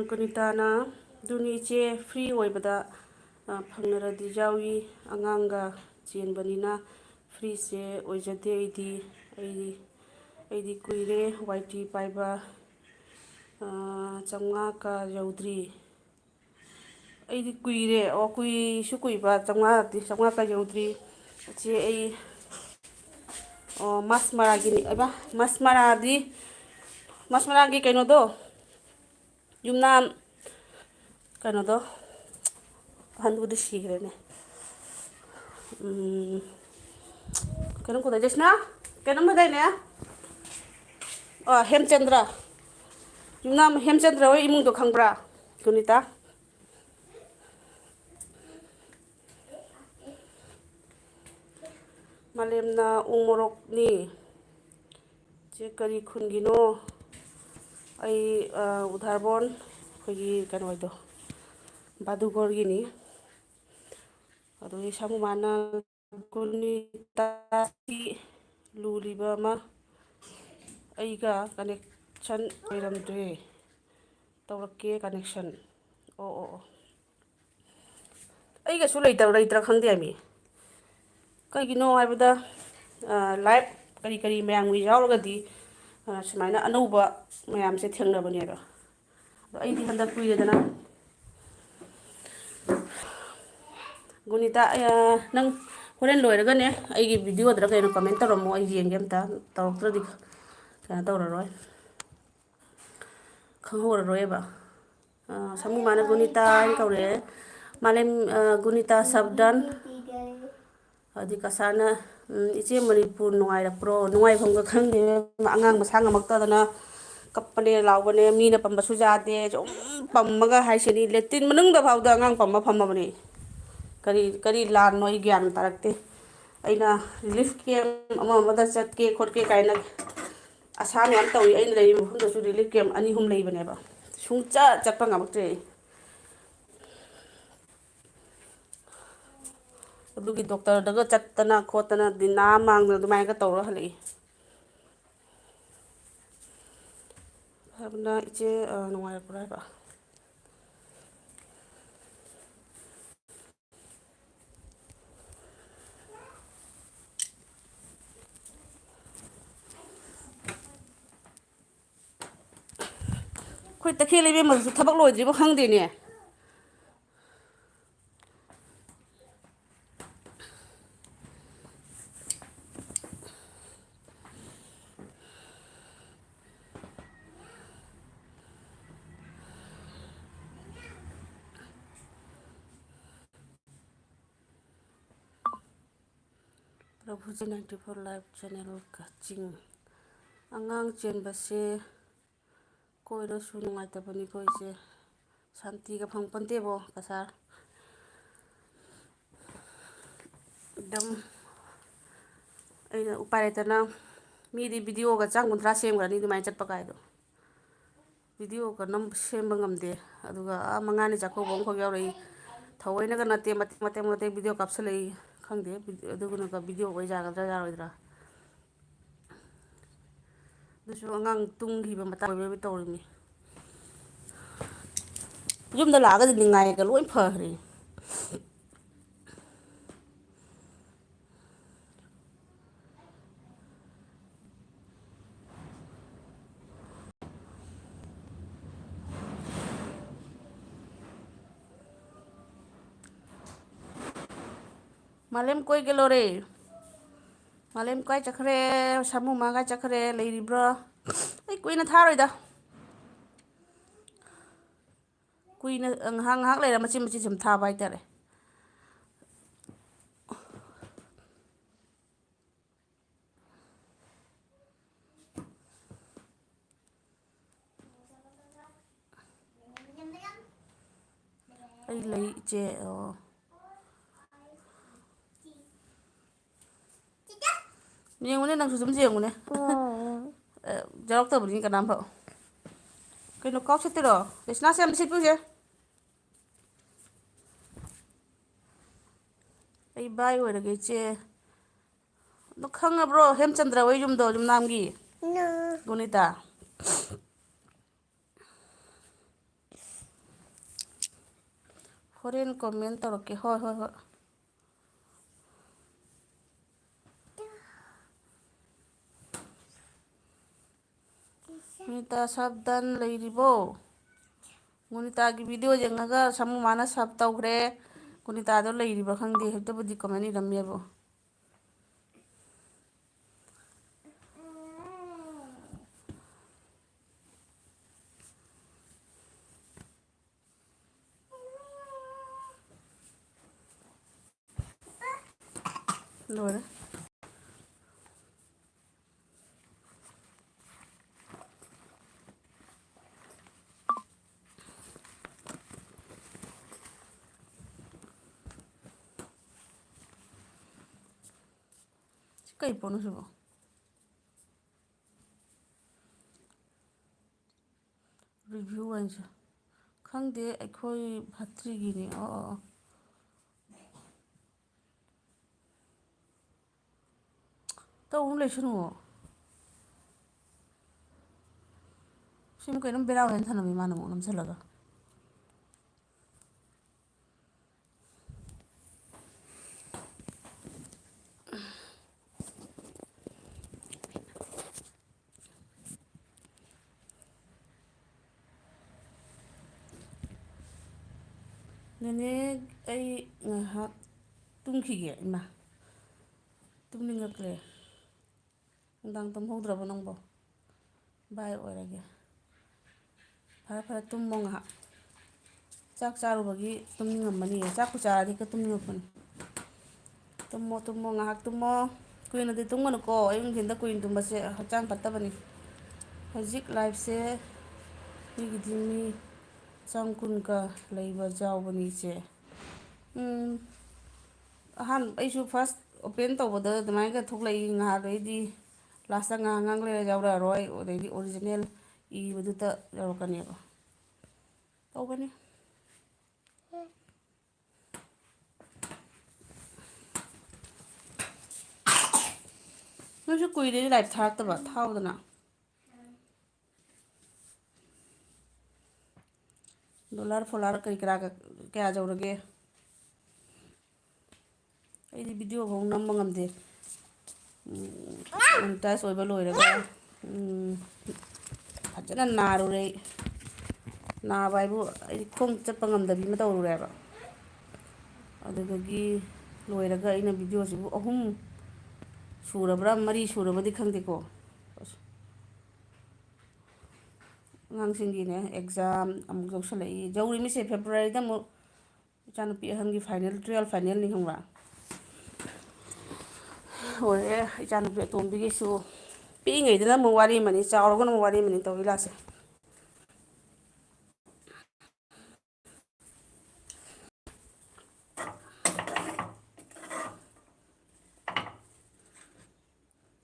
ꯒꯨꯅꯤꯇꯥꯅ ꯑꯗꯨꯅꯤ ꯏꯆꯦ ꯐ꯭ꯔꯤ ꯑꯣꯏꯕꯗ ꯐꯪꯅꯔꯗꯤ ꯌꯥꯎꯏ ꯑꯉꯥꯡꯒ ꯆꯦꯟꯕꯅꯤꯅ ꯐ꯭ꯔꯤꯁꯦ ꯑꯣꯏꯖꯗꯦ ꯑꯩꯗꯤ ꯀꯨꯏꯔꯦ ꯋꯥꯏ ꯇꯤ ꯄꯥꯏꯕ 500ꯀ ꯌꯧꯗ꯭ꯔꯤ ꯑꯩꯗꯤ ꯀꯨꯏꯔꯦ ꯀꯨꯏꯁꯨ ꯀꯨꯏꯕ 500ꯀ ꯌꯧꯗ꯭ꯔꯤ ꯏꯆꯦ ꯑꯩ ꯃꯥꯁ ꯃꯔꯥꯒꯤꯅꯤ ꯃꯥꯁ ꯃꯔꯥꯒꯤ ꯀꯩꯅꯣꯗꯣ ꯌꯨꯝꯅꯥꯝ ꯀꯩꯅꯣꯗꯣ ꯑꯍꯟꯗꯨꯕꯨꯗꯤ ꯁꯤꯈ꯭ꯔꯦꯅꯦ ꯀꯩꯅꯣꯝ ꯀꯧꯗꯥꯏ ꯖꯦꯁꯅꯥ ꯀꯩꯅꯣꯝ ꯍꯥꯏꯗꯥꯏꯅꯦ ꯍꯦꯝꯆꯟꯗ꯭ꯔ ꯌꯨꯝꯅꯥꯝ ꯍꯦꯝꯆꯟꯗ꯭ꯔ ꯍꯣꯏ ꯏꯃꯨꯡꯗꯣ ꯈꯪꯕ꯭ꯔꯥ ꯒꯨꯅꯤꯇꯥ ꯃꯥꯂꯦꯝꯅ ꯎ ꯃꯣꯔꯣꯛꯅꯤ ꯆꯦ ꯀꯔꯤ ꯈꯨꯟꯒꯤꯅꯣ ꯑꯩ ꯎꯊꯥꯔꯕꯣꯟ ꯑꯩꯈꯣꯏꯒꯤ ꯀꯩꯅꯣꯗꯣ ꯕꯥꯗꯨꯒꯣꯔꯒꯤꯅꯤ ꯑꯗꯨꯗꯒꯤ ꯁꯥꯃꯨ ꯃꯥꯅ ꯒꯨꯅꯤꯇꯥꯒꯤ ꯂꯨꯔꯤꯕ ꯑꯃ ꯑꯩꯒ ꯀꯅꯦꯛꯁꯟ ꯑꯣꯏꯔꯝꯗ꯭ꯔꯦ ꯇꯧꯔꯛꯀꯦ ꯀꯅꯦꯛꯁꯟ ꯑꯣ ꯑꯩꯒꯁꯨ ꯂꯩꯇ꯭ꯔꯥ ꯈꯪꯗꯦ ꯍꯥꯏꯃꯤ ꯀꯩꯒꯤꯅꯣ ꯍꯥꯏꯕꯗ ꯂꯥꯏꯐ ꯀꯔꯤ ꯃꯌꯥꯝꯒꯤ ꯌꯥꯎꯔꯒꯗꯤ ꯁꯨꯃꯥꯏꯅ ꯑꯅꯧꯕ ꯃꯌꯥꯝꯁꯦ ꯊꯦꯡꯅꯕꯅꯦꯕ ꯑꯗꯣ ꯑꯩꯗꯤ ꯍꯟꯗꯛ ꯀꯨꯏꯔꯦꯗꯅ ꯒꯨꯅꯤꯇꯥ ꯅꯪ ꯍꯣꯔꯦꯟ ꯂꯣꯏꯔꯒꯅꯦ ꯑꯩꯒꯤ ꯚꯤꯗꯤꯑꯣꯗꯔ ꯀꯩꯅꯣ ꯀꯃꯦꯟ ꯇꯧꯔꯝꯃꯣ ꯑꯩ ꯌꯦꯡꯒꯦ ꯑꯝꯇ ꯇꯧꯔꯛꯇ꯭ꯔꯗꯤ ꯀꯩꯅꯣ ꯇꯧꯔꯔꯣꯏ ꯈꯪꯍꯧꯔꯔꯣꯏꯕ ꯁꯥꯃꯨ ꯃꯥꯅ ꯒꯨꯅꯤꯇꯥ ꯍꯥꯏꯅ ꯀꯧꯔꯛꯑꯦ ꯃꯥꯂꯦꯝ ꯒꯨꯅꯤꯇꯥ ꯁꯕꯗꯟ ꯑꯗꯤ ꯀꯁꯥꯔꯅ ꯏꯆꯦ ꯃꯅꯤꯄꯨꯔ ꯅꯨꯡꯉꯥꯏꯔꯛꯄ꯭ꯔꯣ ꯅꯨꯡꯉꯥꯏꯐꯝꯒ ꯈꯪꯗꯦ ꯑꯉꯥꯡ ꯃꯁꯥ ꯉꯝꯃꯛꯇꯗꯅ ꯀꯞꯄꯅꯦ ꯂꯥꯎꯕꯅꯦ ꯃꯤꯅ ꯄꯝꯕꯁꯨ ꯌꯥꯗꯦ ꯁꯨꯝ ꯄꯝꯃꯒ ꯍꯥꯏꯁꯤꯅꯤ ꯂꯦꯇꯤꯟ ꯃꯅꯨꯡꯗ ꯐꯥꯎꯗ ꯑꯉꯥꯡ ꯄꯝꯃ ꯐꯝꯃꯕꯅꯤ ꯀꯔꯤ ꯂꯥꯟꯅꯣ ꯑꯩ ꯒ꯭ꯌꯥꯟ ꯇꯥꯔꯛꯇꯦ ꯑꯩꯅ ꯔꯤꯂꯤꯐ ꯀꯦꯝ ꯑꯃꯗ ꯆꯠꯀꯦ ꯈꯣꯠꯀꯦ ꯀꯥꯏꯅ ꯑꯁꯥ ꯃꯌꯥꯝ ꯇꯧꯏ ꯑꯩꯅ ꯂꯩꯔꯤꯕ ꯃꯐꯝꯗꯁꯨ ꯔꯤꯂꯤꯐ ꯀꯦꯝ 2-3 ꯂꯩꯕꯅꯦꯕ ꯆꯠꯄ ꯉꯝꯃꯛꯇ꯭ꯔꯦ ꯑꯗꯨꯒꯤ ꯗꯣꯛꯇꯔꯗꯒ ꯆꯠꯇꯅ ꯈꯣꯠꯇꯅ ꯗꯤꯅꯥ ꯃꯥꯡꯗꯅ ꯑꯗꯨꯃꯥꯏꯅꯒ ꯇꯧꯔ ꯍꯜꯂꯛꯏ ꯍꯥꯏꯕꯅ ꯏꯆꯦ ꯅꯨꯡꯉꯥꯏꯔꯛꯄ꯭ꯔꯥ ꯍꯥꯏꯕ ꯑꯩꯈꯣꯏ ꯇꯈꯦꯜ ꯏꯕꯦꯝꯃꯁꯨ ꯊꯕꯛ ꯂꯣꯏꯗ꯭ꯔꯤꯕ ꯈꯪꯗꯦꯅꯦ ꯄ꯭ꯔꯚꯨꯖꯤ 94 ꯂꯥꯏꯚ ꯆꯦꯅꯦꯜ ꯀꯛꯆꯤꯡ ꯑꯉꯥꯡ ꯆꯦꯟꯕꯁꯦ ꯀꯣꯏꯔꯁꯨ ꯅꯨꯡꯉꯥꯏꯇꯕꯅꯤꯀꯣ ꯏꯆꯦ ꯁꯥꯟꯇꯤꯒ ꯐꯪꯄꯣꯟꯇꯦꯕꯣ ꯀꯁꯥꯔ ꯑꯗꯨꯝ ꯑꯩꯅ ꯎꯄꯥꯏ ꯂꯩꯇꯅ ꯃꯤꯗꯤ ꯚꯤꯗꯤꯑꯣꯒ ꯆꯥꯝ ꯀꯨꯟꯊ꯭ꯔꯥ ꯁꯦꯝꯈ꯭ꯔꯅꯤ ꯑꯗꯨꯃꯥꯏꯅ ꯆꯠꯄ ꯀꯥꯏꯗꯣ ꯚꯤꯗꯤꯑꯣꯒ ꯁꯦꯝꯕ ꯉꯝꯗꯦ ꯑꯗꯨꯒ ꯃꯉꯥꯅꯤ ꯆꯥꯛꯀꯧꯕ ꯑꯃꯈꯛ ꯌꯥꯎꯔꯛꯏ ꯊꯑꯣꯏꯅꯒ ꯅꯠꯇꯦ ꯃꯇꯦꯛ ꯚꯤꯗꯤꯑꯣ ꯀꯥꯞꯁꯤꯜꯂꯛꯏ ꯈꯪꯗꯦ ꯑꯗꯨꯒꯅꯒ ꯚꯤꯗꯤꯑꯣ ꯑꯣꯏꯖꯥꯒꯗ꯭ꯔꯥ ꯌꯥꯔꯣꯏꯗ꯭ꯔꯥ ꯑꯗꯨꯁꯨ ꯑꯉꯥꯡ ꯇꯨꯝꯈꯤꯕ ꯃꯇꯥꯡ ꯑꯣꯏꯕ ꯇꯧꯔꯤꯅꯤ ꯌꯨꯝꯗ ꯂꯥꯛꯑꯒꯗꯤ ꯅꯤꯡꯉꯥꯏꯒ ꯂꯣꯏ ꯐꯈ꯭ꯔꯦ ꯃꯥꯂꯦꯝ ꯀꯣꯏꯒꯦ ꯃꯥꯂꯦꯝ ꯀꯥꯏ ꯆꯠꯈ꯭ꯔꯦ ꯁꯥꯃꯨ ꯃꯥ ꯀꯥꯏ ꯆꯠꯈ꯭ꯔꯦ ꯂꯩꯔꯤꯕ꯭ꯔꯥ ꯑꯩ ꯀꯨꯏꯅ ꯊꯥꯔꯣꯏꯗ ꯀꯨꯏꯅ ꯉꯥꯏꯍꯥꯛ ꯉꯥꯏꯍꯥꯛ ꯂꯩꯔ ꯃꯆꯤꯟ ꯃꯆꯤ ꯁꯨꯝ ꯊꯥꯕ ꯍꯥꯏꯇꯥꯔꯦ ꯑꯩ ꯂꯩ ꯏꯆꯦ ꯑꯣ ꯌꯦꯡꯉꯨꯅꯦ ꯅꯪꯁꯨ ꯁꯨꯝ ꯌꯦꯡꯉꯨꯅꯦ ꯌꯥꯎꯔꯛꯇꯕꯅꯤ ꯀꯅꯥꯝꯐꯥꯎ ꯀꯩꯅꯣ ꯀꯥꯎ ꯆꯠꯇꯣꯏꯔꯣ ꯗꯩꯁꯅꯥ ꯁꯦ ꯑꯃꯇ ꯁꯤꯠꯄꯤꯌꯨꯁꯦ ꯑꯩ ꯕꯥꯏ ꯑꯣꯏꯔꯒꯦ ꯏꯆꯦ ꯑꯗꯣ ꯈꯪꯉꯕ꯭ꯔꯣ ꯍꯦꯝꯆꯟꯗ꯭ꯔ ꯍꯣꯏ ꯌꯨꯝꯗꯣ ꯌꯨꯝꯅꯥꯝꯒꯤ ꯒꯨꯅꯤꯇꯥ ꯍꯣꯔꯦꯟ ꯀꯣꯃꯦꯟ ꯇꯧꯔꯛꯀꯦ ꯍꯣꯏ ꯍꯣꯏ ꯍꯣꯏ ꯒꯨꯅꯤꯇꯥ ꯁꯥꯕꯗꯥꯟ ꯂꯩꯔꯤꯕꯣ ꯒꯨꯅꯤꯇꯥꯒꯤ ꯚꯤꯗꯤꯑꯣ ꯌꯦꯡꯉꯒ ꯁꯥꯃꯨ ꯃꯥꯅ ꯁꯞ ꯇꯧꯈ꯭ꯔꯦ ꯒꯨꯅꯤꯇꯥꯗꯣ ꯂꯩꯔꯤꯕ꯭ꯔꯥ ꯈꯪꯗꯦ ꯍꯦꯛꯇꯕꯨꯗꯤ ꯀꯃꯦꯟ ꯏꯔꯝꯃꯦꯕꯨ ꯂꯣꯏꯔꯦ ꯁꯤ ꯀꯩ ꯄꯣꯠꯅꯣ ꯁꯤꯕꯣ ꯔꯤꯚ꯭ꯌꯨ ꯑꯣꯏꯅꯁꯨ ꯈꯪꯗꯦ ꯑꯩꯈꯣꯏ ꯐꯠꯇ꯭ꯔꯤꯒꯤꯅꯤ ꯑꯣ ꯇꯧꯅꯨ ꯂꯩꯁꯅꯨ ꯁꯤꯕꯨ ꯀꯩꯅꯣꯝ ꯕꯦꯔꯥ ꯑꯣꯏꯅ ꯊꯅꯝꯃꯤ ꯃꯥꯅ ꯑꯃꯨꯛ ꯅꯝꯁꯤꯜꯂꯒ ꯅꯦꯅꯦ ꯑꯩ ꯉꯥꯏꯍꯥꯛ ꯇꯨꯝꯈꯤꯒꯦ ꯏꯃꯥ ꯇꯨꯝꯅꯤꯡꯉꯛꯂꯦ ꯅꯨꯡꯗꯥꯡ ꯇꯨꯝꯍꯧꯗ꯭ꯔꯕꯣ ꯅꯪꯕꯣ ꯕꯥꯏ ꯑꯣꯏꯔꯒꯦ ꯐꯔꯦ ꯐꯔꯦ ꯇꯨꯝꯃꯣ ꯉꯥꯏꯍꯥꯛ ꯆꯥꯛ ꯆꯥꯔꯨꯕꯒꯤ ꯇꯨꯝꯅꯤꯡꯉꯝꯃꯅꯤꯌꯦ ꯆꯥꯛꯄꯨ ꯆꯥꯔꯗꯤ ꯍꯦꯛꯇ ꯇꯨꯝꯅꯤꯡꯉꯛꯄꯅꯤ ꯇꯨꯝꯃꯣ ꯇꯨꯝꯃꯣ ꯉꯥꯏꯍꯥꯛ ꯇꯨꯝꯃꯣ ꯀꯨꯏꯅꯗꯤ ꯇꯨꯝꯒꯅꯨꯀꯣ ꯑꯌꯨꯛ ꯅꯨꯡꯊꯤꯟꯗ ꯀꯨꯏꯅ ꯇꯨꯝꯕꯁꯦ ꯍꯛꯆꯥꯡ ꯐꯠꯇꯕꯅꯤ ꯍꯧꯖꯤꯛ ꯂꯥꯏꯐꯁꯦ ꯃꯤꯒꯤꯗꯤ ꯃꯤ ꯆꯥꯝ ꯀꯨꯟꯒ ꯂꯩꯕ ꯌꯥꯎꯕꯅꯤ ꯏꯆꯦ ꯑꯩꯁꯨ ꯐꯥꯔꯁ ꯑꯣꯄꯦꯟ ꯇꯧꯕꯗ ꯑꯗꯨꯃꯥꯏꯅꯒ ꯊꯣꯛꯂꯛꯏ ꯉꯥꯏꯍꯥꯛꯈꯩꯗꯤ ꯂꯥꯁꯇ ꯉꯥꯏꯍꯥꯛ ꯂꯩꯔ ꯌꯥꯎꯔꯛꯑꯔꯣꯏ ꯑꯗꯩꯗꯤ ꯑꯣꯔꯤꯖꯤꯅꯦꯜ ꯏꯕꯗꯨꯇ ꯌꯧꯔꯛꯀꯅꯦꯕ ꯇꯧꯕꯅꯤ ꯅꯣꯏꯁꯨ ꯀꯨꯏꯔꯦ ꯂꯥꯏꯞ ꯊꯥꯔꯛꯇꯕ ꯊꯥꯎꯗꯅ ꯗꯣꯂꯔ ꯐꯣꯂꯥꯔ ꯀꯔꯤ ꯀꯔꯥ ꯀꯌꯥ ꯌꯧꯔꯒꯦ ꯑꯩꯗꯤ ꯚꯤꯗꯤꯑꯣꯐꯥꯎ ꯅꯝꯕ ꯉꯝꯗꯦ ꯃꯣꯅꯤꯇꯥꯏꯁ ꯑꯣꯏꯕ ꯂꯣꯏꯔꯒ ꯐꯖꯅ ꯅꯥꯔꯨꯔꯦ ꯑꯩ ꯅꯥꯕ ꯍꯥꯏꯕꯨ ꯑꯩꯗꯤ ꯈꯣꯡ ꯆꯠꯄ ꯉꯝꯗꯕꯤ ꯑꯃ ꯇꯧꯔꯨꯔꯦꯕ ꯑꯗꯨꯗꯒꯤ ꯂꯣꯏꯔꯒ ꯑꯩꯅ ꯚꯤꯗꯤꯑꯣꯁꯤꯕꯨ ꯑꯍꯨꯝ ꯁꯨꯔꯕ꯭ꯔꯥ ꯃꯔꯤ ꯁꯨꯔꯕꯗꯤ ꯈꯪꯗꯦꯀꯣ ꯑꯉꯥꯡꯁꯤꯡꯒꯤꯅꯦ ꯑꯦꯛꯖꯥꯝ ꯑꯃꯨꯛ ꯌꯧꯁꯜꯂꯛꯏ ꯌꯧꯔꯤꯃꯤꯁꯦ ꯐꯦꯕ꯭ꯔꯨꯋꯥꯔꯤꯗ ꯑꯃꯨꯛ ꯏꯆꯥꯅꯨꯄꯤ ꯑꯍꯟꯒꯤ ꯐꯥꯏꯅꯦꯜ ꯇꯨꯌꯦꯜꯐ ꯐꯥꯏꯅꯦꯜꯅꯤ ꯈꯪꯕ꯭ꯔꯥ ꯑꯣꯏꯔꯦ ꯏꯆꯥꯅꯨꯄꯤ ꯑꯇꯣꯝꯕꯤꯒꯤꯁꯨ ꯄꯤꯛꯏꯉꯩꯗꯅ ꯑꯃꯨꯛ ꯋꯥꯔꯤ ꯑꯃꯅꯤ ꯆꯥꯎꯔꯒꯅ ꯑꯃꯨꯛ ꯋꯥꯔꯤ ꯑꯃꯅꯤ ꯇꯧ ꯂꯤꯂꯥꯁꯦ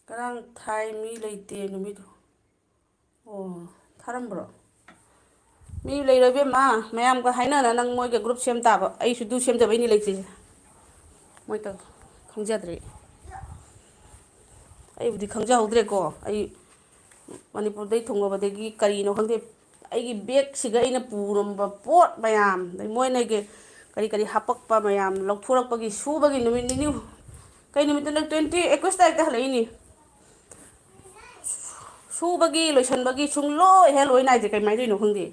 ꯉꯔꯥꯡ ꯊꯥꯏ ꯃꯤ ꯂꯩꯇꯦ ꯅꯨꯃꯤꯠ ꯑꯣ ꯊꯥꯔꯝꯕ꯭ꯔꯣ ꯃꯤ ꯂꯩꯔꯣꯏ ꯏꯕꯦꯝꯃ ꯃꯌꯥꯝꯒ ꯍꯥꯏꯅꯔ ꯅꯪ ꯃꯣꯏꯒ ꯒ꯭ꯔꯨꯞ ꯁꯦꯝ ꯇꯥꯕ ꯑꯩꯁꯨ ꯑꯗꯨ ꯁꯦꯝꯗꯕꯩꯅꯤ ꯂꯩꯇ꯭ꯔꯤꯁꯦ ꯃꯣꯏ ꯇꯧ ꯈꯪꯖꯗ꯭ꯔꯦ ꯑꯩꯕꯨꯗꯤ ꯈꯪꯖꯍꯧꯗ꯭ꯔꯦꯀꯣ ꯑꯩ ꯃꯅꯤꯄꯨꯔꯗꯩ ꯊꯨꯡꯉꯕꯗꯒꯤ ꯀꯔꯤꯅꯣ ꯈꯪꯗꯦ ꯑꯩꯒꯤ ꯕꯦꯛꯁꯤꯒ ꯑꯩꯅ ꯄꯨꯔꯝꯕ ꯄꯣꯠ ꯃꯌꯥꯝ ꯑꯗꯩ ꯃꯣꯏꯅꯒꯤ ꯀꯔꯤ ꯀꯔꯤ ꯍꯥꯄꯛꯄ ꯃꯌꯥꯝ ꯂꯧꯊꯣꯔꯛꯄꯒꯤ ꯁꯨꯕꯒꯤ ꯅꯨꯃꯤꯠ ꯅꯤꯅꯤ ꯀꯩ ꯅꯨꯃꯤꯠꯇꯅꯣ 21 ꯇꯥꯔꯤꯛꯇ ꯍꯜꯂꯛꯏꯅꯤ ꯁꯨꯕꯒꯤ ꯂꯣꯏꯁꯤꯟꯕꯒꯤ ꯁꯨꯡꯂꯣꯏ ꯍꯦꯛ ꯂꯣꯏ ꯅꯥꯏꯗꯦ ꯀꯩꯃꯥꯏꯅ ꯇꯧꯔꯤꯅꯣ ꯈꯪꯗꯦ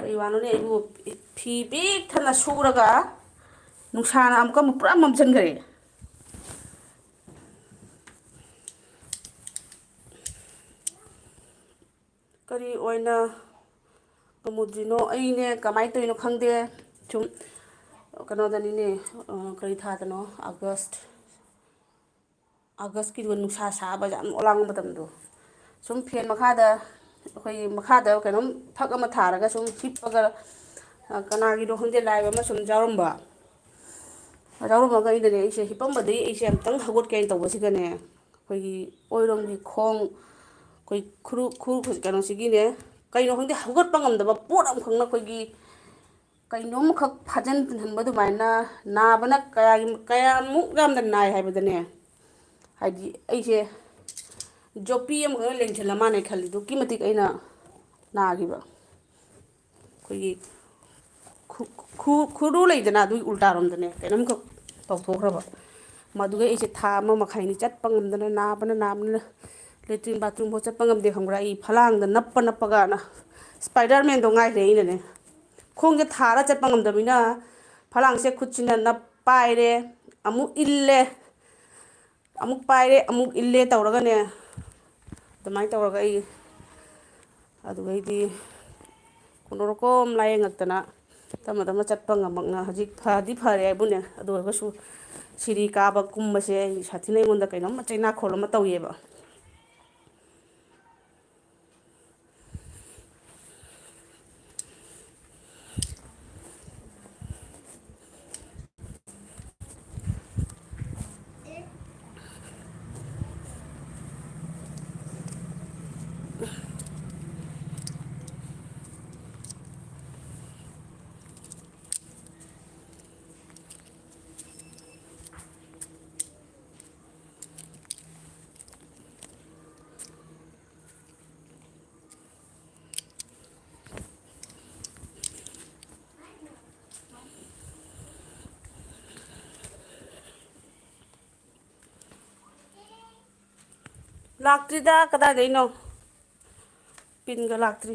ꯀꯩ ꯋꯥꯅꯣꯅꯦ ꯑꯩꯕꯨ ꯐꯤ ꯄꯤꯛ ꯊꯟꯅ ꯁꯨꯔꯒ ꯅꯨꯡꯁꯥꯅ ꯑꯃꯨꯛꯀ ꯄꯨꯔꯥ ꯃꯝꯁꯤꯟꯈ꯭ꯔꯦ ꯀꯔꯤ ꯑꯣꯏꯅ ꯀꯨꯃꯨꯗ꯭ꯔꯤꯅꯣ ꯑꯩꯅꯦ ꯀꯃꯥꯏꯅ ꯇꯧꯔꯤꯅꯣ ꯈꯪꯗꯦ ꯁꯨꯝ ꯀꯩꯅꯣꯗꯅꯤꯅꯦ ꯀꯔꯤ ꯊꯥꯗꯅꯣ ꯑꯥꯒꯁꯀꯤꯗꯨ ꯅꯨꯡꯁꯥ ꯁꯥꯕ ꯌꯥꯝ ꯑꯣꯂꯥꯡꯕ ꯃꯇꯝꯗꯣ ꯁꯨꯝ ꯐꯦꯟ ꯃꯈꯥꯗ ꯑꯩꯈꯣꯏꯒꯤ ꯃꯈꯥꯗ ꯀꯩꯅꯣꯝ ꯐꯛ ꯑꯃ ꯊꯥꯔꯒ ꯁꯨꯝ ꯍꯤꯞꯄꯒ ꯀꯅꯥꯒꯤꯅꯣ ꯈꯪꯗꯦ ꯂꯥꯏꯞ ꯑꯃ ꯁꯨꯝ ꯌꯥꯎꯔꯝꯕ ꯌꯥꯎꯔꯝꯃꯒ ꯑꯩꯅꯅꯦ ꯑꯩꯁꯦ ꯍꯤꯞꯄꯝꯕꯗꯒꯤ ꯑꯩꯁꯦ ꯑꯃꯨꯛꯇꯪ ꯍꯧꯒꯠꯀꯦꯅ ꯇꯧꯕꯁꯤꯗꯅꯦ ꯑꯩꯈꯣꯏꯒꯤ ꯑꯣꯏꯔꯣꯝꯒꯤ ꯈꯣꯡ ꯑꯩꯈꯣꯏ ꯈꯨꯔꯨ ꯀꯩꯅꯣꯁꯤꯒꯤꯅꯦ ꯀꯩꯅꯣ ꯈꯪꯗꯦ ꯍꯧꯒꯠꯄ ꯉꯝꯗꯕ ꯄꯣꯠ ꯑꯃꯈꯛꯅ ꯑꯩꯈꯣꯏꯒꯤ ꯀꯩꯅꯣꯝꯈꯛ ꯐꯥꯖꯤꯟ ꯄꯨꯟꯍꯟꯕ ꯑꯗꯨꯃꯥꯏꯅ ꯅꯥꯕꯅ ꯀꯌꯥꯃꯨꯛ ꯌꯥꯝꯅ ꯅꯥꯏ ꯍꯥꯏꯕꯗꯅꯦ ꯍꯥꯏꯗꯤ ꯑꯩꯁꯦ ꯖꯣꯄꯤ ꯑꯃꯈꯛ ꯂꯦꯡꯁꯤꯜꯂ ꯃꯥꯅꯦ ꯈꯜꯂꯤ ꯑꯗꯨꯛꯀꯤ ꯃꯇꯤꯛ ꯑꯩꯅ ꯅꯥꯈꯤꯕ ꯑꯩꯈꯣꯏꯒꯤ ꯈꯨꯔꯨ ꯂꯩꯗꯅ ꯑꯗꯨꯒꯤ ꯎꯜꯇꯥꯔꯣꯝꯗꯅꯦ ꯀꯩꯅꯣꯝꯈꯛ ꯇꯧꯊꯣꯛꯈ꯭ꯔꯕ ꯃꯗꯨꯒ ꯑꯩꯁꯦ ꯊꯥ ꯑꯃ ꯃꯈꯥꯏꯅꯤ ꯆꯠꯄ ꯉꯝꯗꯅ ꯅꯥꯕꯅ ꯂꯦꯇ꯭ꯔꯤꯟ ꯕꯥꯠꯔꯨꯝꯐꯥꯎ ꯆꯠꯄ ꯉꯝꯗꯦ ꯈꯪꯕ꯭ꯔꯥ ꯑꯩ ꯐꯂꯥꯡꯗ ꯅꯞꯄꯒꯅ ꯏꯁꯄꯥꯏꯗꯔ ꯃꯦꯟꯗꯣ ꯉꯥꯏꯔꯦ ꯑꯩꯅꯅꯦ ꯈꯣꯡꯁꯦ ꯊꯥꯔ ꯆꯠꯄ ꯉꯝꯗꯕꯅꯤꯅ ꯐꯂꯥꯡꯁꯦ ꯈꯨꯠꯁꯤꯅ ꯄꯥꯏꯔꯦ ꯑꯃꯨꯛ ꯏꯜꯂꯦ ꯑꯃꯨꯛ ꯄꯥꯏꯔꯦ ꯑꯃꯨꯛ ꯏꯜꯂꯦ ꯇꯧꯔꯒꯅꯦ ꯑꯗꯨꯃꯥꯏꯅ ꯇꯧꯔꯒ ꯑꯩ ꯑꯗꯨꯒꯩꯗꯤ ꯀꯣꯅꯣꯔꯣꯀꯣꯝ ꯂꯥꯏꯌꯦꯡꯉꯛꯇꯅ ꯇꯞꯅ ꯇꯞꯅ ꯆꯠꯄ ꯉꯝꯃꯛꯅ ꯍꯧꯖꯤꯛ ꯐꯗꯤ ꯐꯔꯦ ꯍꯥꯏꯕꯨꯅꯦ ꯑꯗꯨ ꯑꯣꯏꯔꯒꯁꯨ ꯁꯤꯔꯤ ꯀꯥꯕ ꯀꯨꯝꯕꯁꯦ ꯑꯩ ꯁꯥꯊꯤꯅ ꯑꯩꯉꯣꯟꯗ ꯀꯩꯅꯣꯝꯃ ꯆꯩꯅꯥꯈꯣꯜ ꯑꯃ ꯇꯧꯏꯑꯕ ꯂꯥꯛꯇ꯭ꯔꯤꯗ ꯀꯗꯥꯏꯗꯩꯅꯣ ꯄꯤꯟꯒ ꯂꯥꯛꯇ꯭ꯔꯤ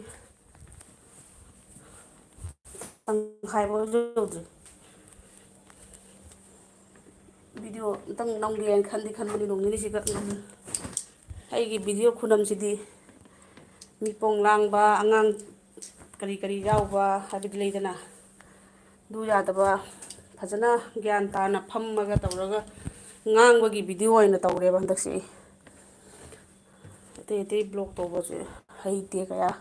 ꯇꯪꯈꯥꯏꯐꯥꯎ ꯌꯧꯗ꯭ꯔꯤ ꯚꯤꯗꯤꯑꯣ ꯑꯝꯇꯪ ꯅꯝꯒꯦꯅ ꯈꯟꯕꯅꯤ ꯅꯣꯡ ꯅꯤꯅꯤꯁꯤꯒ ꯑꯩꯒꯤ ꯚꯤꯗꯤꯑꯣ ꯈꯨꯅꯝꯁꯤꯗꯤ ꯃꯤꯄꯣꯡ ꯂꯥꯡꯕ ꯑꯉꯥꯡ ꯀꯔꯤ ꯀꯔꯤ ꯌꯥꯎꯕ ꯍꯥꯏꯕꯗꯤ ꯂꯩꯗꯅ ꯑꯗꯨ ꯌꯥꯗꯕ ꯐꯖꯅ ꯒ꯭ꯌꯥꯟ ꯇꯥꯅ ꯐꯝꯃꯒ ꯇꯧꯔꯒ ꯉꯥꯡꯕꯒꯤ ꯚꯤꯗꯤꯑꯣ ꯑꯣꯏꯅ ꯇꯧꯔꯦꯕ ꯍꯟꯗꯛꯁꯦ ꯑꯩ ꯑꯇꯩ ꯑꯇꯩ ꯕ꯭ꯂꯣꯛ ꯇꯧꯕꯁꯦ ꯍꯩꯇꯦ ꯀꯌꯥ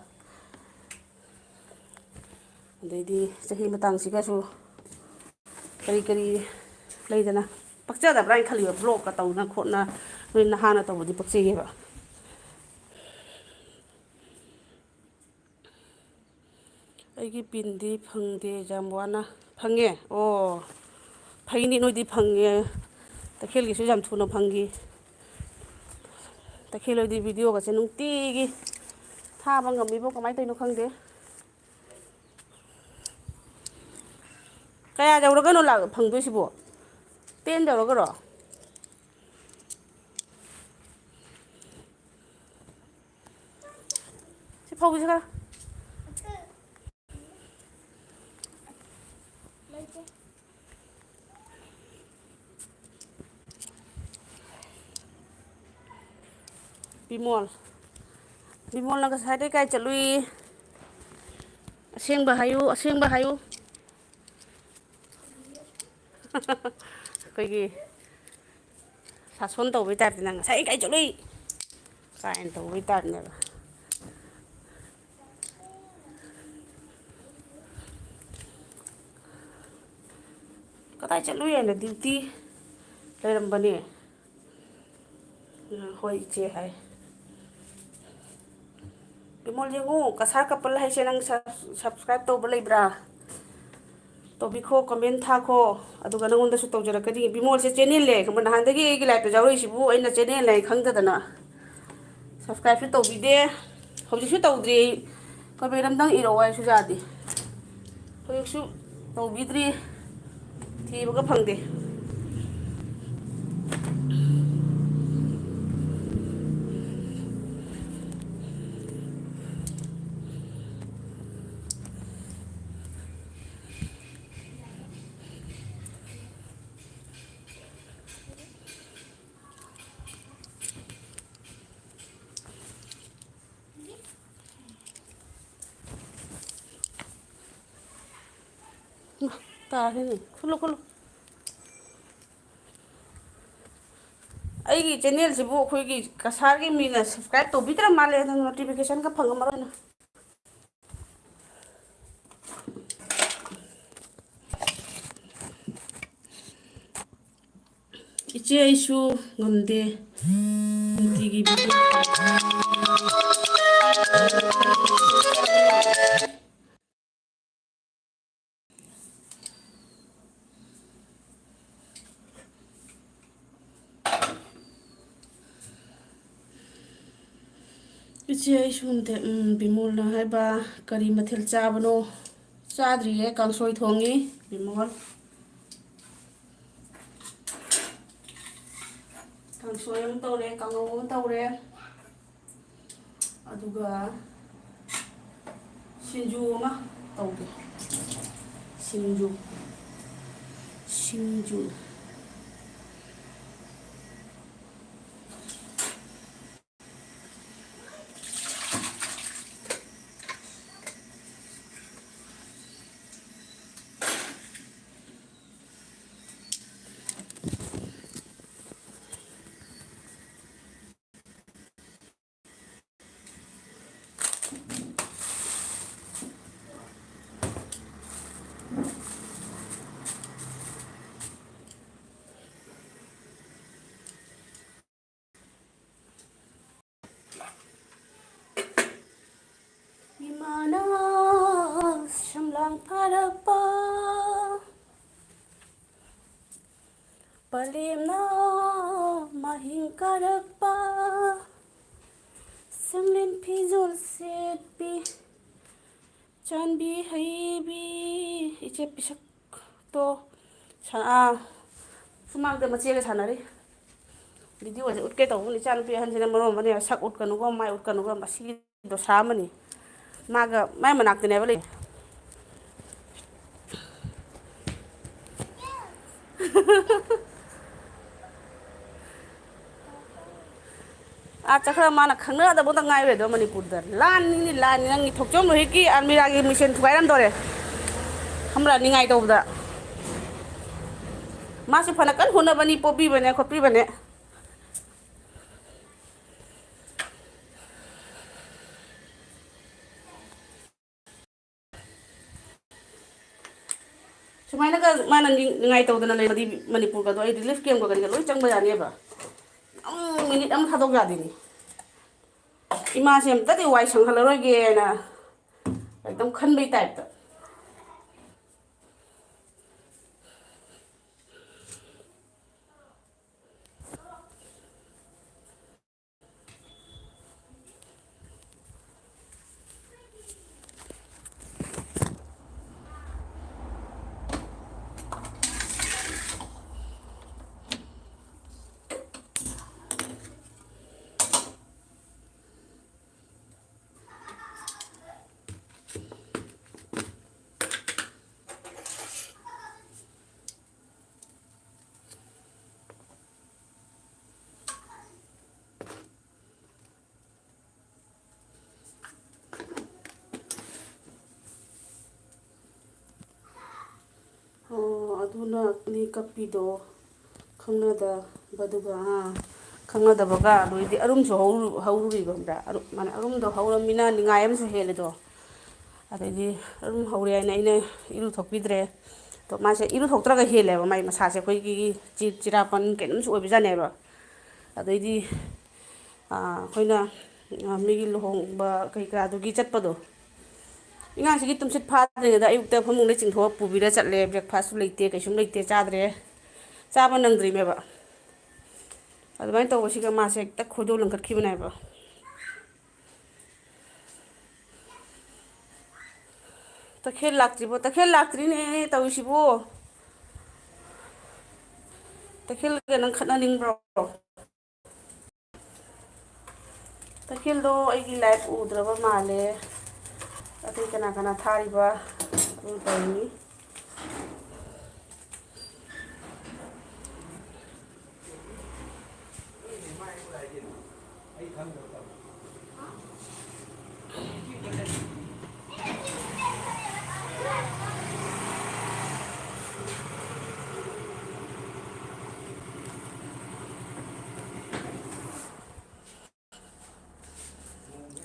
ꯑꯗꯩꯗꯤ ꯆꯍꯤ ꯃꯇꯥꯡꯁꯤꯒꯁꯨ ꯀꯔꯤ ꯀꯔꯤ ꯂꯩꯗꯅ ꯄꯛꯆꯗꯕ꯭ꯔꯥ ꯍꯥꯏꯅ ꯈꯜꯂꯤꯕ ꯕ꯭ꯂꯣꯛꯀ ꯇꯧꯗꯅ ꯈꯣꯠꯅ ꯅꯣꯏ ꯅꯍꯥꯟꯅ ꯇꯧꯕꯗꯤ ꯄꯛꯆꯩꯌꯦꯕ ꯑꯩꯒꯤ ꯄꯤꯟꯗꯤ ꯐꯪꯗꯦ ꯌꯥꯝ ꯋꯥꯅ ꯐꯪꯉꯦ ꯑꯣ ꯐꯩꯅꯦ ꯅꯣꯏꯗꯤ ꯐꯪꯉꯦ ꯇꯈꯦꯜꯒꯤꯁꯨ ꯌꯥꯝ ꯊꯨꯅ ꯐꯪꯈꯤ ꯇꯈꯦꯜꯍꯣꯏꯗꯤ ꯚꯤꯗꯤꯑꯣꯒꯁꯦ ꯅꯨꯡꯇꯤꯒꯤ ꯊꯥꯕ ꯉꯝꯃꯤꯕꯣ ꯀꯃꯥꯏꯅ ꯇꯧꯔꯤꯅꯣ ꯈꯪꯗꯦ ꯀꯌꯥ ꯌꯧꯔꯒꯅꯣ ꯐꯪꯗꯣꯏꯁꯤꯕꯣ 10 ꯌꯧꯔꯒꯔꯣ ꯁꯤ ꯐꯧꯕꯁꯦ ꯈꯔ ꯕꯤꯃꯣꯜꯅ ꯉꯁꯥꯏꯗꯩ ꯀꯥꯏ ꯆꯠꯂꯨꯏ ꯑꯁꯦꯡꯕ ꯍꯥꯏꯌꯨ ꯑꯁꯦꯡꯕ ꯍꯥꯏꯌꯨ ꯑꯩꯈꯣꯏꯒꯤ ꯁꯥꯁꯣꯟ ꯇꯧꯕꯩ ꯇꯥꯏꯞꯇ ꯅꯪ ꯉꯁꯥꯏ ꯀꯥꯏ ꯆꯠꯂꯨꯏ ꯀꯥꯏꯅ ꯇꯧꯕꯩ ꯇꯥꯏꯞꯅꯦꯕ ꯀꯗꯥꯏ ꯆꯠꯂꯨꯏ ꯍꯥꯏꯅ ꯗ꯭ꯌꯨꯇꯤ ꯂꯩꯔꯝꯕꯅꯦ ꯍꯣꯏ ꯏꯆꯦ ꯍꯥꯏ ꯕꯤꯃꯣꯜ ꯌꯦꯡꯉꯨ ꯀꯁꯥꯔ ꯀꯄꯜ ꯍꯥꯏꯁꯦ ꯅꯪ ꯁꯕꯁꯀ꯭ꯔꯥꯏꯞ ꯇꯧꯕ ꯂꯩꯕ꯭ꯔꯥ ꯇꯧꯕꯤꯈꯣ ꯀꯃꯦꯟ ꯊꯥꯈꯣ ꯑꯗꯨꯒ ꯅꯪꯉꯣꯟꯗꯁꯨ ꯇꯧꯖꯔꯛꯀꯅꯤ ꯕꯤꯃꯣꯜꯁꯦ ꯆꯦꯟꯅꯦꯜꯂꯦ ꯅꯍꯥꯟꯗꯒꯤ ꯑꯩꯒꯤ ꯂꯥꯏꯐꯇ ꯌꯥꯎꯔꯛꯏꯁꯤꯕꯨ ꯑꯩꯅ ꯆꯦꯟꯅꯦꯜ ꯂꯩ ꯈꯪꯗꯗꯅ ꯁꯕꯁꯀ꯭ꯔꯥꯏꯕꯁꯨ ꯇꯧꯕꯤꯗꯦ ꯍꯧꯖꯤꯛꯁꯨ ꯇꯧꯗ꯭ꯔꯤ ꯀꯃꯦꯟ ꯑꯝꯇꯪ ꯏꯔꯛꯑꯣ ꯍꯥꯏꯁꯨ ꯌꯥꯗꯦ ꯍꯧꯖꯤꯛꯁꯨ ꯇꯧꯕꯤꯗ꯭ꯔꯤ ꯊꯤꯕꯒ ꯐꯪꯗꯦ ꯇꯥꯈꯤꯅꯤ ꯈꯨꯜꯂꯨ ꯈꯨꯜꯂꯨ ꯑꯩꯒꯤ ꯆꯦꯅꯦꯜꯁꯤꯕꯨ ꯑꯩꯈꯣꯏꯒꯤ ꯀꯁꯥꯔꯒꯤ ꯃꯤꯅ ꯁꯕꯁꯀ꯭ꯔꯥꯏꯞ ꯇꯧꯕꯤꯗ꯭ꯔ ꯃꯥꯜꯂꯦ ꯑꯗꯨꯅ ꯅꯣꯇꯤꯐꯤꯀꯦꯁꯟꯒ ꯐꯪꯉꯝꯃꯔꯣꯏꯅ ꯏꯆꯦ ꯑꯩꯁꯨ ꯉꯝꯗꯦ ꯅꯨꯡꯇꯤꯒꯤ ꯏꯆꯦ ꯑꯩꯁꯨ ꯉꯝꯗꯦ ꯕꯤꯃꯣꯜꯅ ꯍꯥꯏꯕ ꯀꯔꯤ ꯃꯊꯦꯜ ꯆꯥꯕꯅꯣ ꯆꯥꯗ꯭ꯔꯤꯌꯦ ꯀꯥꯡꯁꯣꯏ ꯊꯣꯡꯉꯤ ꯕꯤꯃꯣꯜ ꯀꯥꯡꯁꯣꯏ ꯑꯃ ꯇꯧꯔꯦ ꯀꯥꯡꯉꯧ ꯑꯃ ꯇꯧꯔꯦ ꯑꯗꯨꯒ ꯁꯤꯡꯖꯨ ꯑꯃ ꯇꯧꯒꯦ ꯁꯤꯡꯖꯨ ꯏꯃꯥꯅ ꯁꯝꯂꯥꯡ ꯐꯥꯔꯛꯄ ꯄꯂꯦꯝꯅ ꯃꯍꯤꯡ ꯀꯥꯔꯛꯄ ꯁꯪꯂꯦꯟ ꯐꯤꯖꯣꯜ ꯁꯦꯠꯄꯤ ꯆꯥꯟꯕꯤ ꯍꯩꯕꯤ ꯏꯆꯦ ꯄꯤꯁꯛꯇꯣ ꯁꯨꯃꯥꯡꯗ ꯃꯆꯦꯒ ꯁꯥꯟꯅꯔꯤ ꯚꯤꯗꯤꯑꯣꯁꯦ ꯎꯠꯀꯦ ꯇꯧꯕꯅꯤ ꯏꯆꯥꯅꯨꯄꯤ ꯑꯍꯟꯁꯤꯅ ꯃꯔꯣꯟ ꯑꯃꯅꯦ ꯁꯛ ꯎꯠꯀꯅꯨꯀꯣ ꯃꯥꯏ ꯎꯠꯀꯅꯨꯀꯣ ꯃꯁꯤꯒꯤ ꯗꯣꯁꯥ ꯑꯃꯅꯤ ꯃꯥꯒ ꯃꯥꯏ ꯃꯅꯥꯛꯇꯅꯦꯕ ꯂꯩ ꯆꯠꯈ꯭ꯔ ꯃꯥꯅ ꯈꯪꯅꯗꯕꯗ ꯉꯥꯏꯔꯣꯏꯗꯣ ꯃꯅꯤꯄꯨꯔꯗ ꯂꯥꯟꯅꯤꯅꯤ ꯂꯥꯟꯅꯤ ꯅꯪꯒꯤ ꯊꯣꯛꯆꯣꯝ ꯔꯣꯍꯤꯠꯀꯤ ꯑꯜꯃꯤꯔꯥꯒꯤ ꯃꯤꯡꯁꯦꯟ ꯊꯨꯒꯥꯏꯔꯝꯗꯣꯔꯦ ꯈꯪꯕ꯭ꯔꯥ ꯅꯤꯡꯉꯥꯏ ꯇꯧꯕꯗ ꯃꯥꯁꯨ ꯐꯅ ꯀꯟꯅ ꯍꯣꯠꯅꯕꯅꯤ ꯄꯣꯛꯄꯤꯕꯅꯦ ꯈꯣꯠꯄꯤꯕꯅꯦ ꯁꯨꯃꯥꯏꯅꯒ ꯃꯥꯅ ꯅꯤꯡꯉꯥꯏ ꯇꯧꯗꯅ ꯂꯩꯔꯗꯤ ꯃꯅꯤꯄꯨꯔꯒꯗꯣ ꯑꯩ ꯔꯤꯂꯤꯐ ꯀꯦꯝꯒ ꯀꯔꯤꯒ ꯂꯣꯏ ꯆꯪꯕ ꯌꯥꯅꯦꯕ ꯃꯤꯅꯤꯠ ꯑꯃ ꯊꯥꯗꯣꯛ ꯌꯥꯗꯦꯅꯤ ꯏꯃꯥꯁꯦ ꯑꯝꯇꯗꯤ ꯋꯥꯏ ꯁꯪꯍꯜꯂꯔꯣꯏꯒꯦꯅ ꯑꯦꯛꯗꯝ ꯈꯟꯕꯩ ꯇꯥꯏꯞꯇ ꯑꯗꯨꯅ ꯅꯤ ꯀꯞꯄꯤꯗꯣ ꯈꯪꯅꯗꯕꯒ ꯑꯗꯩꯗꯤ ꯑꯔꯨꯝꯁꯨ ꯍꯧꯔꯨꯔꯤꯕ ꯈꯪꯕ꯭ꯔꯥ ꯃꯥꯅ ꯑꯔꯨꯝꯗꯣ ꯍꯧꯔꯝꯃꯤꯅ ꯅꯤꯡꯉꯥꯏ ꯑꯃꯁꯨ ꯍꯦꯜꯂꯦꯗꯣ ꯑꯗꯩꯗꯤ ꯑꯗꯨꯝ ꯍꯧꯔꯦ ꯍꯥꯏꯅ ꯑꯩꯅ ꯏꯔꯨ ꯊꯣꯛꯄꯤꯗ꯭ꯔꯦ ꯑꯗꯣ ꯃꯥꯁꯦ ꯏꯔꯨ ꯊꯣꯛꯇ꯭ꯔꯒ ꯍꯦꯜꯂꯦꯕ ꯃꯥꯏ ꯃꯁꯥꯁꯦ ꯑꯩꯈꯣꯏꯒꯤ ꯆꯤꯔꯥꯄꯟ ꯀꯩꯅꯣꯝꯁꯨ ꯑꯣꯏꯕꯖꯥꯠꯅꯦꯕ ꯑꯗꯩꯗꯤ ꯑꯩꯈꯣꯏꯅ ꯃꯤꯒꯤ ꯂꯨꯍꯣꯡꯕ ꯀꯩꯀꯥꯗꯨꯒꯤ ꯆꯠꯄꯗꯣ ꯑꯉꯥꯡꯁꯤꯒꯤ ꯇꯨꯝꯁꯤꯠ ꯐꯥꯗ꯭ꯔꯤꯉꯩꯗ ꯑꯌꯨꯛꯇ ꯐꯃꯨꯡꯗ ꯆꯤꯡꯊꯣꯛꯑ ꯄꯨꯕꯤꯔ ꯆꯠꯂꯦ ꯕ꯭ꯔꯦꯛꯐꯥꯁꯁꯨ ꯂꯩꯇꯦ ꯀꯩꯁꯨꯝ ꯂꯩꯇꯦ ꯆꯥꯗ꯭ꯔꯦ ꯆꯥꯕ ꯅꯪꯗ꯭ꯔꯤꯃꯦꯕ ꯑꯗꯨꯃꯥꯏꯅ ꯇꯧꯕꯁꯤꯒ ꯃꯥꯁꯦ ꯍꯦꯛꯇ ꯈꯣꯏꯗꯧ ꯂꯪꯈꯠꯈꯤꯕꯅꯦꯕ ꯇꯈꯦꯜ ꯂꯥꯛꯇ꯭ꯔꯤꯕꯣ ꯇꯈꯦꯜ ꯂꯥꯛꯇ꯭ꯔꯤꯅꯦ ꯇꯧꯔꯤꯁꯤꯕꯣ ꯇꯈꯦꯜꯒ ꯅꯪ ꯈꯠꯅꯅꯤꯡꯕ꯭ꯔꯣ ꯇꯈꯦꯜꯗꯣ ꯑꯩꯒꯤ ꯂꯥꯏꯐ ꯎꯗ꯭ꯔꯕ ꯃꯥꯜꯂꯦ ꯑꯇꯩ ꯀꯅꯥ ꯀꯅꯥ ꯊꯥꯔꯤꯕ ꯑꯗꯨ ꯇꯧꯅꯤ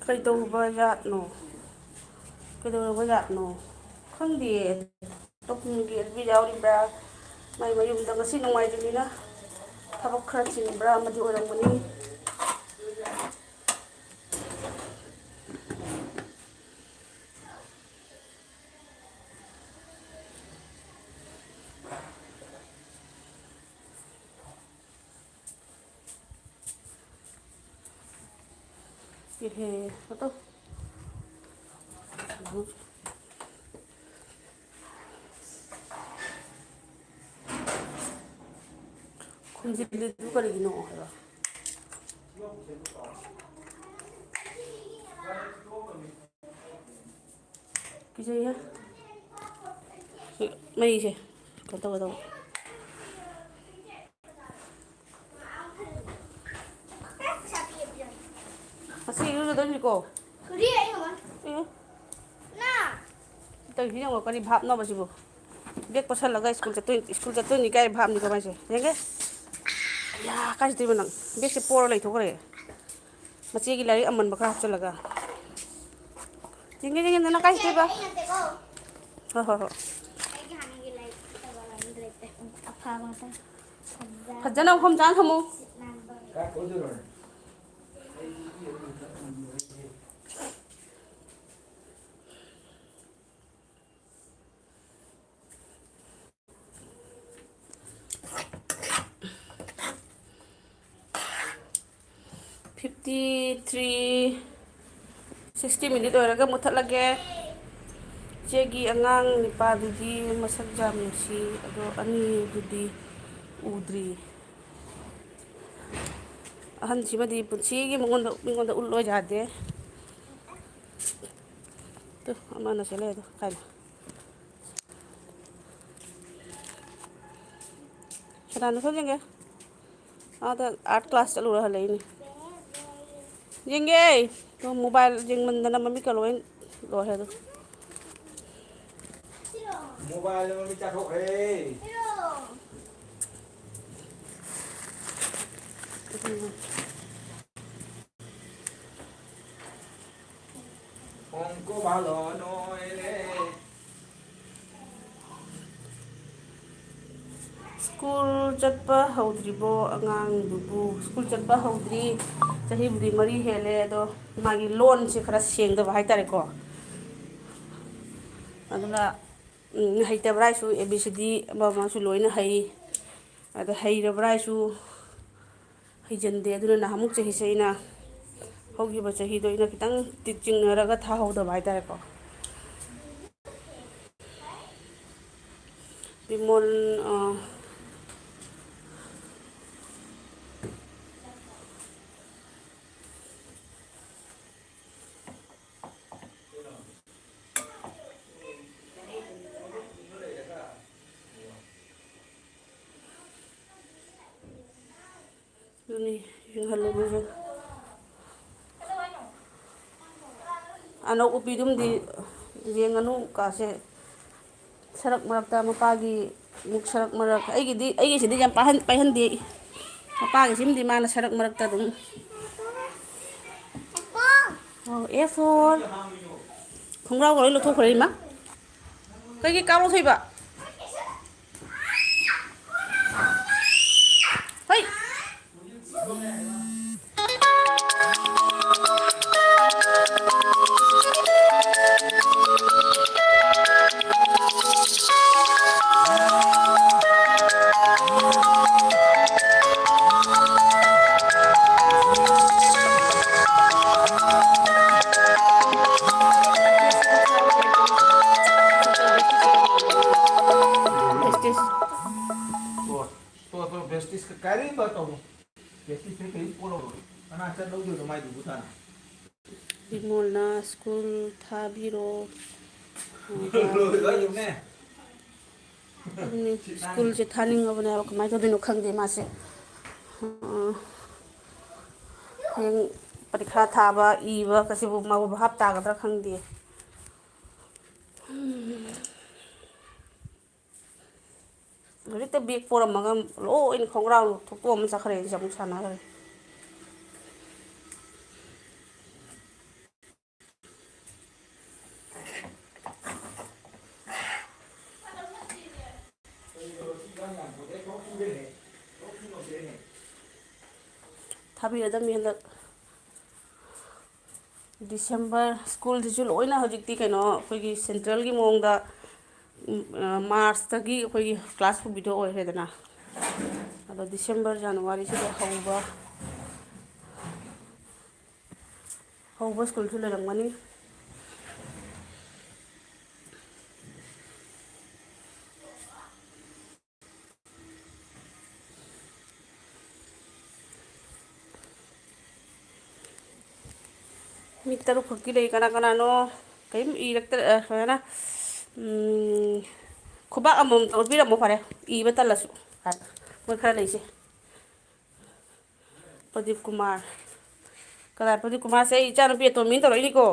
ꯀꯩꯗꯧꯕ ꯖꯥꯠꯅꯣ ꯀꯩꯗꯧꯔꯕ ꯖꯥꯠꯅꯣ ꯈꯪꯗꯤꯌꯦ ꯇꯣꯀꯨꯟꯒꯤ ꯑꯦꯐ ꯕꯤ ꯌꯥꯎꯔꯤꯕ꯭ꯔꯥ ꯃꯥꯏ ꯃꯌꯨꯝꯗ ꯉꯁꯤ ꯅꯣꯡꯃꯥꯏꯖꯤꯡꯅꯤꯅ ꯊꯕꯛ ꯈꯔ ꯆꯤꯟꯕ꯭ꯔꯥ ꯑꯃꯗꯤ ꯑꯣꯏꯔꯝꯒꯅꯤ ꯏꯍꯦ ꯑꯇꯣ ꯈꯨꯝꯖꯤꯜꯂꯤꯗꯨ ꯀꯔꯤꯒꯤꯅꯣ ꯍꯥꯏꯕ ꯀꯤꯖꯩꯍꯦ ꯃꯩꯁꯦ ꯀꯩꯅꯣ ꯇꯧꯒꯗꯧꯕ ꯉꯁꯤ ꯏꯔꯨꯖꯗꯣꯏꯅꯤꯀꯣ ꯑꯦ ꯇꯧꯔꯤꯁꯤ ꯌꯦꯡꯉꯣ ꯀꯔꯤ ꯚꯥꯞꯅꯣꯕ ꯁꯤꯕꯨ ꯕꯦꯛ ꯄꯣꯁꯜꯂꯒ ꯁ꯭ꯀꯨꯜ ꯆꯠꯇꯣꯏꯅꯤ ꯀꯥꯏ ꯚꯥꯞꯅꯤꯀꯣ ꯃꯥꯏꯁꯦ ꯌꯦꯡꯒꯦ ꯑꯌꯥ ꯀꯥꯏ ꯆꯠꯇꯣꯏꯕ ꯅꯪ ꯕꯦꯛꯁꯦ ꯄꯣꯔ ꯂꯩꯊꯣꯛꯈ꯭ꯔꯦ ꯃꯆꯦꯒꯤ ꯂꯥꯏꯔꯤꯛ ꯑꯃꯟꯕ ꯈꯔ ꯍꯥꯞꯆꯤꯜꯂꯒ ꯌꯦꯡꯒꯦ ꯌꯦꯡꯒꯦ ꯅꯪ ꯀꯥꯏ ꯆꯠꯇꯣꯏꯕ ꯍꯣꯏ ꯍꯣꯏ ꯍꯣꯏ ꯐꯖꯅ ꯃꯐꯝ ꯆꯥꯅ ꯊꯝꯃꯨ (53) 60 ꯃꯤꯅꯤꯠ ꯑꯣꯏꯔꯒ ꯃꯨꯠꯊꯠꯂꯒꯦ ꯏꯆꯦꯒꯤ ꯑꯉꯥꯡ ꯅꯤꯄꯥꯗꯨꯗꯤ ꯃꯁꯛ ꯌꯥꯝ ꯅꯨꯡꯁꯤ ꯑꯗꯣ ꯑꯅꯤꯗꯨꯗꯤ ꯎꯗ꯭ꯔꯤ ꯑꯍꯟꯁꯤꯃꯗꯤ ꯄꯨꯟꯁꯤꯒꯤ ꯃꯤꯉꯣꯟꯗ ꯎꯠꯂꯣ ꯌꯥꯗꯦ ꯇꯨ ꯑꯃꯅ ꯁꯤ ꯂꯩꯗꯣ ꯀꯥꯏꯅ ꯀꯅꯥꯅꯣ ꯊꯣꯛ ꯌꯦꯡꯒꯦ ꯑꯥꯗ ꯑꯥꯔꯠ ꯀ꯭ꯂꯥꯁ ꯆꯠꯂꯨꯔ ꯍꯜꯂꯛꯏꯅꯦ ꯌꯦꯡꯒꯦ ꯃꯣꯕꯥꯏꯜ ꯌꯦꯡꯃꯟꯗꯅ ꯃꯃꯤꯠꯀ ꯂꯣꯏ ꯂꯣꯏꯔꯦ ꯑꯗꯣ ꯃꯣꯕꯥꯏꯜꯗ ꯃꯃꯤꯠ ꯆꯥꯛꯊꯣꯛꯈ꯭ꯔꯦ অঙ্ক ভালো নয় রে ꯁ꯭ꯀꯨꯜ ꯆꯠꯄ ꯍꯧꯗ꯭ꯔꯤꯕꯣ ꯑꯉꯥꯡꯗꯨꯕꯨ ꯁ꯭ꯀꯨꯜ ꯆꯠꯄ ꯍꯧꯗ꯭ꯔꯤ ꯆꯍꯤꯕꯨꯗꯤ 4 ꯍꯦꯜꯂꯦ ꯑꯗꯣ ꯃꯥꯒꯤ ꯂꯣꯟꯁꯦ ꯈꯔ ꯁꯦꯡꯗꯕ ꯍꯥꯏꯇꯥꯔꯦꯀꯣ ꯑꯗꯨꯅ ꯍꯩꯇꯕ꯭ꯔꯥ ꯍꯥꯏꯁꯨ ꯑꯦ ꯕꯤ ꯁꯤ ꯗꯤ ꯑꯃ ꯑꯃꯁꯨ ꯂꯣꯏꯅ ꯍꯩ ꯑꯗ ꯍꯩꯔꯕ꯭ꯔꯥ ꯍꯥꯏꯁꯨ ꯍꯩꯖꯤꯟꯗꯦ ꯑꯗꯨꯅ ꯅꯍꯥꯟꯃꯨꯛ ꯆꯍꯤꯁꯦ ꯑꯩꯅ ꯍꯧꯈꯤꯕ ꯆꯍꯤꯗꯣ ꯑꯩꯅ ꯈꯤꯇꯪ ꯆꯤꯡꯅꯔꯒ ꯊꯥꯍꯧꯗꯕ ꯍꯥꯏꯇꯥꯔꯦꯀꯣ ꯕꯤꯃꯣꯜ ꯑꯗꯨꯅꯤ ꯌꯦꯡꯍꯜꯂꯨꯕꯁꯨ ꯑꯅꯧ ꯎꯄꯤꯗꯨꯃꯗꯤ ꯌꯦꯡꯉꯅꯨ ꯀꯥꯁꯦ ꯁꯔꯛ ꯃꯔꯛꯇ ꯃꯄꯥꯒꯤ ꯑꯃꯨꯛ ꯁꯔꯛ ꯃꯔꯛ ꯑꯩꯒꯤꯁꯤꯗꯤ ꯌꯥꯝ ꯄꯥꯏꯍꯟꯗꯦ ꯃꯄꯥꯒꯤꯁꯤꯃꯗꯤ ꯃꯥꯅ ꯁꯔꯛ ꯃꯔꯛꯇ ꯑꯗꯨꯝ ꯑꯣ ꯑꯦ ꯐꯣꯔ ꯈꯣꯡꯒ꯭ꯔꯥꯎꯒ ꯂꯣꯏ ꯂꯧꯊꯣꯛꯈ꯭ꯔꯦ ꯏꯃꯥ ꯀꯩꯒꯤ ꯀꯥ ꯂꯧꯊꯣꯛꯏꯕ ꯍꯩ तो वेस्टिस का कैरी बताओ वेस्टिस से कहीं पोलो अना अच्छा लोग जो माय दुबू था ꯕꯤꯃꯣꯜꯅ ꯁ꯭ꯀꯨꯜ ꯊꯥꯕꯤꯔꯣ लोग ꯑꯗꯨꯅꯤ ꯁ꯭ꯀꯨꯜꯁꯦ ꯊꯥꯅꯤꯡꯉꯕꯅꯦꯕ ꯀꯃꯥꯏꯅ ꯇꯧꯗꯣꯏꯅꯣ ꯈꯪꯗꯦ ꯃꯥꯁꯦ ꯍꯌꯦꯡ ꯄꯔꯤꯈꯥ ꯊꯥꯕ ꯏꯕ ꯀꯁꯤꯕꯨ ꯃꯥꯕꯨ ꯚꯥꯞ ꯇꯥꯒꯗ꯭ꯔꯥ ꯈꯪꯗꯦ ꯍꯧꯖꯤꯛꯇ ꯕꯦꯒ ꯄꯣꯔꯝꯃꯒ ꯂꯣꯏꯅ ꯈꯣꯡꯒ꯭ꯔꯥꯎ ꯊꯣꯛꯇꯣꯛꯑꯝꯃ ꯆꯠꯈ꯭ꯔꯦ ꯑꯩꯁꯦ ꯑꯃꯨꯛ ꯁꯥꯟꯅꯈ꯭ꯔꯦ ꯊꯥꯕꯤꯔꯗꯝꯅꯤ ꯍꯟꯗꯛ ꯗꯤꯁꯦꯝꯕꯔ ꯁ꯭ꯀꯨꯜꯁꯤꯁꯨ ꯂꯣꯏꯅ ꯍꯧꯖꯤꯛꯇꯤ ꯀꯩꯅꯣ ꯑꯩꯈꯣꯏꯒꯤ ꯁꯦꯟꯇ꯭ꯔꯦꯜꯒꯤ ꯃꯑꯣꯡꯗ ꯃꯥꯔꯁꯇꯒꯤ ꯑꯩꯈꯣꯏꯒꯤ ꯀ꯭ꯂꯥꯁ ꯍꯧꯕꯤꯗꯣ ꯑꯣꯏꯈ꯭ꯔꯦꯗꯅ ꯑꯗꯣ ꯗꯤꯁꯦꯝꯕꯔ ꯖꯅꯋꯥꯔꯤꯁꯤꯗ ꯍꯧꯕ ꯁ꯭ꯀꯨꯜꯁꯨ ꯂꯩꯔꯝꯒꯅꯤ ꯃꯤ 6 ꯈꯛꯇꯤ ꯂꯩ ꯀꯅꯥ ꯀꯅꯥꯅꯣ ꯀꯔꯤꯝ ꯏꯔꯛꯇ ꯁꯨꯃꯥꯏꯅ ꯈꯨꯕꯥꯛ ꯑꯃꯃꯝ ꯇꯧꯕꯤꯔꯝꯃꯣ ꯐꯔꯦ ꯏꯕ ꯇꯜꯂꯁꯨ ꯃꯣꯏ ꯈꯔ ꯂꯩꯁꯦ ꯄ꯭ꯔꯗꯤꯞ ꯀꯨꯃꯥꯔ ꯀꯗꯥꯏ ꯄ꯭ꯔꯗꯤꯞ ꯀꯨꯃꯥꯔꯁꯦ ꯑꯩ ꯏꯆꯥꯅꯨꯄꯤ ꯑꯇꯣꯝꯕꯤꯅ ꯇꯧꯔꯛꯏꯅꯤꯀꯣ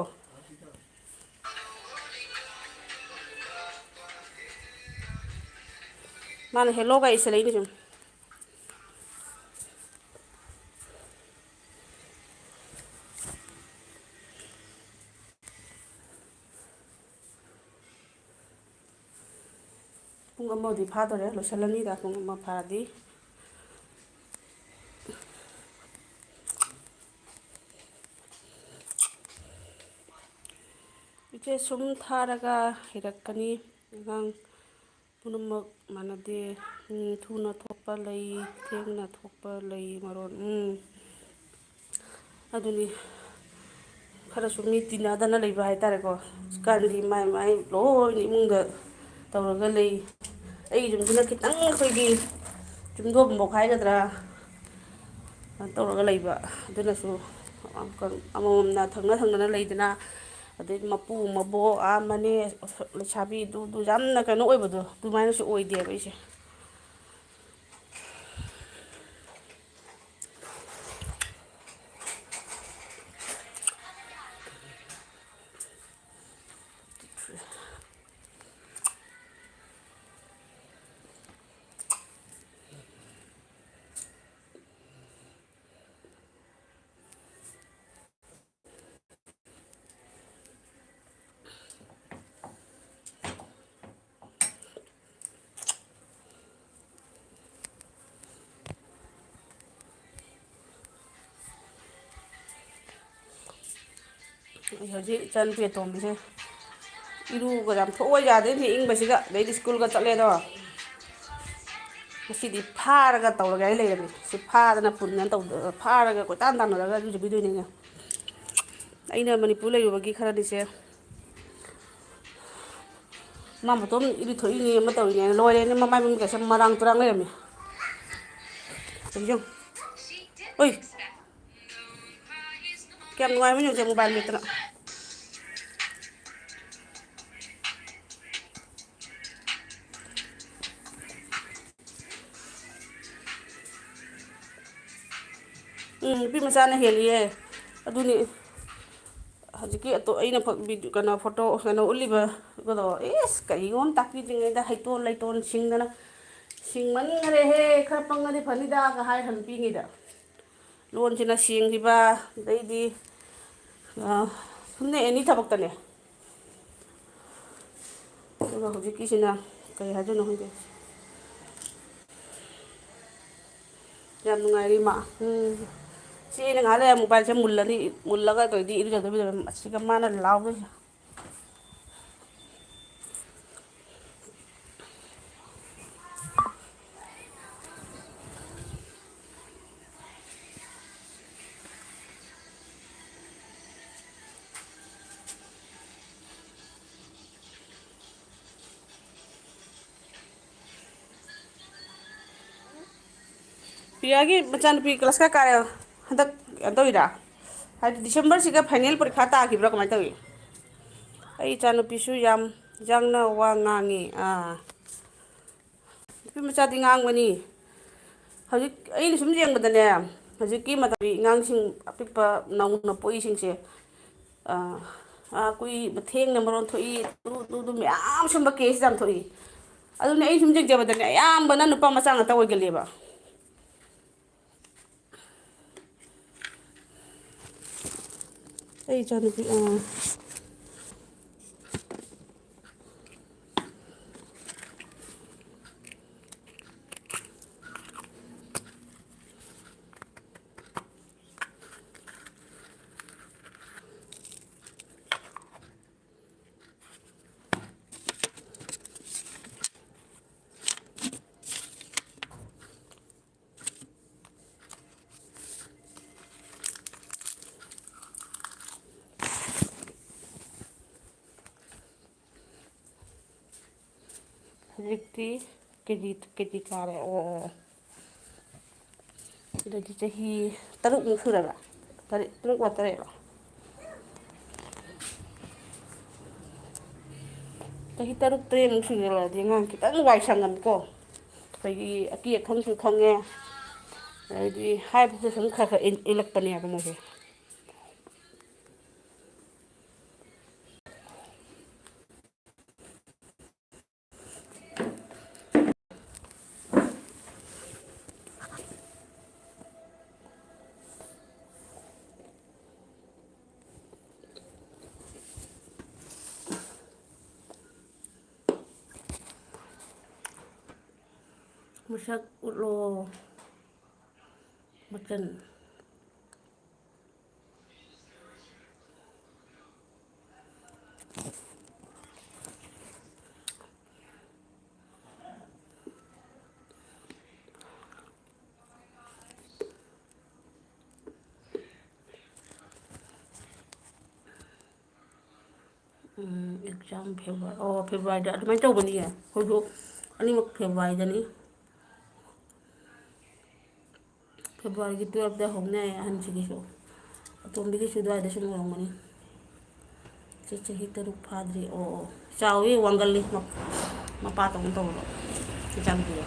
ꯃꯥꯅ ꯍꯦꯜꯂꯣꯒ ꯏꯁꯜꯂꯛꯏꯅꯤ ꯁꯨꯝ ꯄꯨꯡ ꯑꯃꯗꯤ ꯐꯥꯗꯣꯔꯦ ꯂꯣꯏꯁꯤꯜꯂꯅꯤꯗ ꯄꯨꯡ ꯑꯃ ꯐꯥꯔꯗꯤ ꯏꯆꯦ ꯁꯨꯝ ꯊꯥꯔꯒ ꯍꯩꯔꯛꯀꯅꯤ ꯑꯉꯥꯡ ꯄꯨꯝꯅꯃꯛ ꯃꯥꯟꯅꯗꯦ ꯊꯨꯅ ꯊꯣꯛꯄ ꯂꯩ ꯊꯦꯡꯅ ꯊꯣꯛꯄ ꯂꯩ ꯃꯔꯣꯟ ꯑꯗꯨꯅꯤ ꯈꯔꯁꯨ ꯃꯤ ꯇꯤꯟꯅꯗꯅ ꯂꯩꯕ ꯍꯥꯏꯇꯥꯔꯦꯀꯣ ꯍꯧꯖꯤꯛꯀꯥꯟꯗꯤ ꯃꯥꯏ ꯃꯥꯏ ꯂꯣꯏꯅ ꯏꯃꯨꯡꯗ ꯇꯧꯔꯒ ꯂꯩ ꯑꯩꯒꯤ ꯌꯨꯝꯁꯤꯅ ꯈꯤꯇꯪ ꯑꯩꯈꯣꯏꯒꯤ ꯆꯨꯝꯗꯣꯡꯐꯥꯎ ꯍꯥꯏꯒꯗ꯭ꯔꯥ ꯇꯧꯔꯒ ꯂꯩꯕ ꯑꯗꯨꯅꯁꯨ ꯑꯃꯃꯝꯅ ꯊꯪꯅ ꯊꯪꯅꯅ ꯂꯩꯗꯅ ꯑꯗꯩ ꯃꯄꯨ ꯃꯕꯣꯛ ꯃꯅꯦ ꯂꯩꯁꯥꯕꯤꯗꯨ ꯌꯥꯝꯅ ꯀꯩꯅꯣ ꯑꯣꯏꯕꯗꯣ ꯑꯗꯨꯃꯥꯏꯅꯁꯨ ꯑꯣꯏꯗꯦꯕ ꯑꯩꯁꯦ ꯑꯩ ꯍꯧꯖꯤꯛ ꯏꯆꯥꯅꯨꯄꯤ ꯑꯇꯣꯝꯕꯤꯁꯦ ꯏꯔꯨꯒ ꯌꯥꯝ ꯊꯣꯛꯑ ꯌꯥꯗꯦꯅꯦ ꯏꯪꯕꯁꯤꯒ ꯑꯗꯩꯗꯤ ꯁ꯭ꯀꯨꯜꯒ ꯆꯠꯂꯦꯗꯣ ꯉꯁꯤꯗꯤ ꯐꯥꯔꯒ ꯇꯧꯔꯒ ꯑꯩ ꯂꯩꯔꯝꯃꯤ ꯁꯤ ꯐꯥꯗꯅ ꯄꯨꯟꯅ ꯐꯥꯔꯒ ꯀꯣꯏꯇꯥꯟ ꯇꯥꯟꯅꯔꯒ ꯏꯔꯨꯖꯕꯤꯗꯣꯏꯅꯤꯅꯦ ꯑꯩꯅ ꯃꯅꯤꯄꯨꯔ ꯂꯩꯔꯨꯕꯒꯤ ꯈꯔꯅꯤꯁꯦ ꯃꯥ ꯃꯇꯣꯝ ꯏꯔꯨꯊꯣꯛꯏꯅꯦ ꯑꯃ ꯇꯧꯔꯤꯅꯦ ꯂꯣꯏꯔꯦꯅꯦ ꯃꯃꯥꯏ ꯃꯃꯤꯠꯀꯁꯦ ꯃꯔꯥꯡ ꯇꯨꯔꯥꯡ ꯂꯩꯔꯝꯃꯤ ꯌꯦꯡꯉꯨ ꯑꯣꯏ ꯀꯌꯥꯝ ꯅꯨꯡꯉꯥꯏꯕꯅꯣ ꯌꯦꯡꯉꯨꯁꯦ ꯃꯣꯕꯥꯏꯜ ꯃꯦꯠꯇꯅ ꯅꯨꯄꯤ ꯃꯆꯥꯅ ꯍꯦꯜꯂꯤꯌꯦ ꯑꯗꯨꯅꯤ ꯍꯧꯖꯤꯛꯀꯤ ꯑꯩꯅ ꯀꯩꯅꯣ ꯐꯣꯇꯣ ꯀꯩꯅꯣ ꯎꯠꯂꯤꯕꯒꯗꯣ ꯏꯁ ꯀꯔꯤꯅꯣꯝ ꯇꯥꯛꯄꯤꯗ꯭ꯔꯤꯉꯩꯗ ꯍꯩꯇꯣꯟ ꯂꯩꯇꯣꯟ ꯁꯤꯡꯗꯅ ꯁꯤꯡꯃꯟꯈ꯭ꯔꯦꯍꯦ ꯈꯔ ꯄꯪꯉꯗꯤ ꯐꯅꯤꯗꯒ ꯍꯥꯏ ꯍꯟꯄꯤꯉꯩꯗ ꯂꯣꯟꯁꯤꯅ ꯁꯦꯡꯈꯤꯕ ꯑꯗꯩꯗꯤ ꯁꯨꯝꯅ ꯑꯦꯅꯤ ꯊꯕꯛꯇꯅꯦ ꯑꯗꯨꯒ ꯍꯧꯖꯤꯛꯀꯤꯁꯤꯅ ꯀꯔꯤ ꯍꯥꯏꯗꯣꯏꯅꯣ ꯈꯪꯗꯦ ꯌꯥꯝ ꯅꯨꯡꯉꯥꯏꯔꯤ ꯃꯥ ꯁꯤ ꯑꯩꯅ ꯉꯥꯏꯍꯥꯛ ꯂꯩꯔ ꯃꯣꯕꯥꯏꯜꯁꯦ ꯃꯨꯜꯂꯅꯤ ꯃꯨꯜꯂꯒ ꯑꯗꯨꯏꯗꯤ ꯏꯔꯨꯖꯗꯕꯤꯗ ꯑꯁꯤꯒ ꯃꯥꯅ ꯂꯥꯎꯗꯣꯏꯁꯦ ꯄꯤꯌꯥꯒꯤ ꯃꯆꯥꯅꯨꯄꯤ ꯀ꯭ꯂꯥꯁ ꯀꯌꯥ ꯀꯥꯔꯦ ꯍꯟꯗꯛ ꯀꯩꯅꯣ ꯇꯧꯔꯤꯔꯥ ꯍꯥꯏꯗꯤ ꯗꯤꯁꯦꯝꯕꯔꯁꯤꯒ ꯐꯥꯏꯅꯦꯜ ꯄꯔꯤꯈꯥ ꯇꯥꯈꯤꯕ꯭ꯔꯥ ꯀꯃꯥꯏꯅ ꯇꯧꯏ ꯑꯩ ꯏꯆꯥꯅꯨꯄꯤꯁꯨ ꯌꯥꯡꯅ ꯋꯥ ꯉꯥꯡꯉꯤ ꯅꯨꯄꯤ ꯃꯆꯥꯗꯤ ꯉꯥꯡꯕꯅꯤ ꯍꯧꯖꯤꯛ ꯑꯩꯅ ꯁꯨꯝ ꯌꯦꯡꯕꯗꯅꯦ ꯍꯧꯖꯤꯛꯀꯤ ꯃꯇꯝꯒꯤ ꯑꯉꯥꯡꯁꯤꯡ ꯑꯄꯤꯛꯄ ꯅꯧꯅ ꯄꯣꯛꯏꯁꯤꯡꯁꯦ ꯊꯦꯡꯅ ꯃꯔꯣꯟ ꯊꯣꯛꯏ ꯇꯨꯗꯨ ꯃꯌꯥꯝ ꯁꯨꯝꯕ ꯀꯦꯁ ꯌꯥꯝ ꯊꯣꯛꯏ ꯑꯗꯨꯅꯦ ꯑꯩ ꯁꯨꯝ ꯌꯦꯡꯖꯕꯗꯅꯦ ꯑꯌꯥꯝꯕꯅ ꯅꯨꯄꯥ ꯃꯆꯥ ꯉꯥꯛꯇ ꯑꯣꯏꯒꯜꯂꯦꯕ ꯑꯩ ꯏꯆꯥꯅꯨꯄꯤ ꯍꯧꯖꯤꯛꯇꯤ ꯀꯦꯖꯤ ꯀꯥꯔꯦ ꯑꯣ ꯑꯗꯨꯗꯤ ꯆꯍꯤ 3ꯃꯨꯛ ꯁꯨꯔꯕ ꯇꯔꯨꯛꯂ 3ꯔꯣ ꯆꯍꯤ 3-4 ꯁꯨꯖꯜꯂꯛꯑꯗꯤ ꯑꯉꯥꯡ ꯈꯤꯇꯪ ꯋꯥꯏ ꯁꯪꯉꯝꯅꯤꯀꯣ ꯑꯩꯈꯣꯏꯒꯤ ꯑꯀꯤ ꯑꯈꯪꯁꯨ ꯈꯪꯉꯦ ꯑꯗꯩꯗꯤ ꯍꯥꯏꯕꯁꯨ ꯁꯨꯝ ꯈꯔ ꯈꯔ ꯏꯜꯂꯛꯄꯅꯦꯕ ꯃꯣꯏꯁꯦ ꯃꯁꯛ ꯎꯠꯂꯣ ꯃꯆꯟ ꯑꯦꯛꯖꯥꯝ ꯐꯦꯕꯋꯥꯔꯤꯗ ꯑꯗꯨꯃꯥꯏꯅ ꯇꯧꯕꯅꯤꯌꯦ ꯑꯩꯈꯣꯏꯁꯨ ꯑꯅꯤꯃꯛ ꯐꯦꯕꯋꯥꯔꯤꯗꯅꯤ ꯐꯦꯕꯋꯥꯔꯤꯒꯤ 12ꯗ ꯍꯧꯅꯩ ꯑꯍꯟꯁꯤꯒꯤꯁꯨ ꯑꯇꯣꯝꯕꯤꯒꯤꯁꯨ ꯑꯗꯨꯋꯥꯏꯗ ꯁꯨꯝ ꯑꯣꯏꯔꯝꯒꯅꯤ ꯆꯍꯤ 3 ꯐꯥꯗ꯭ꯔꯤ ꯆꯥꯎꯋꯤ ꯋꯥꯡꯒꯜꯂꯤ ꯃꯄꯥꯗꯧꯅ ꯇꯧꯕꯗꯣ ꯏꯆꯥꯅꯨꯄꯤꯗꯣ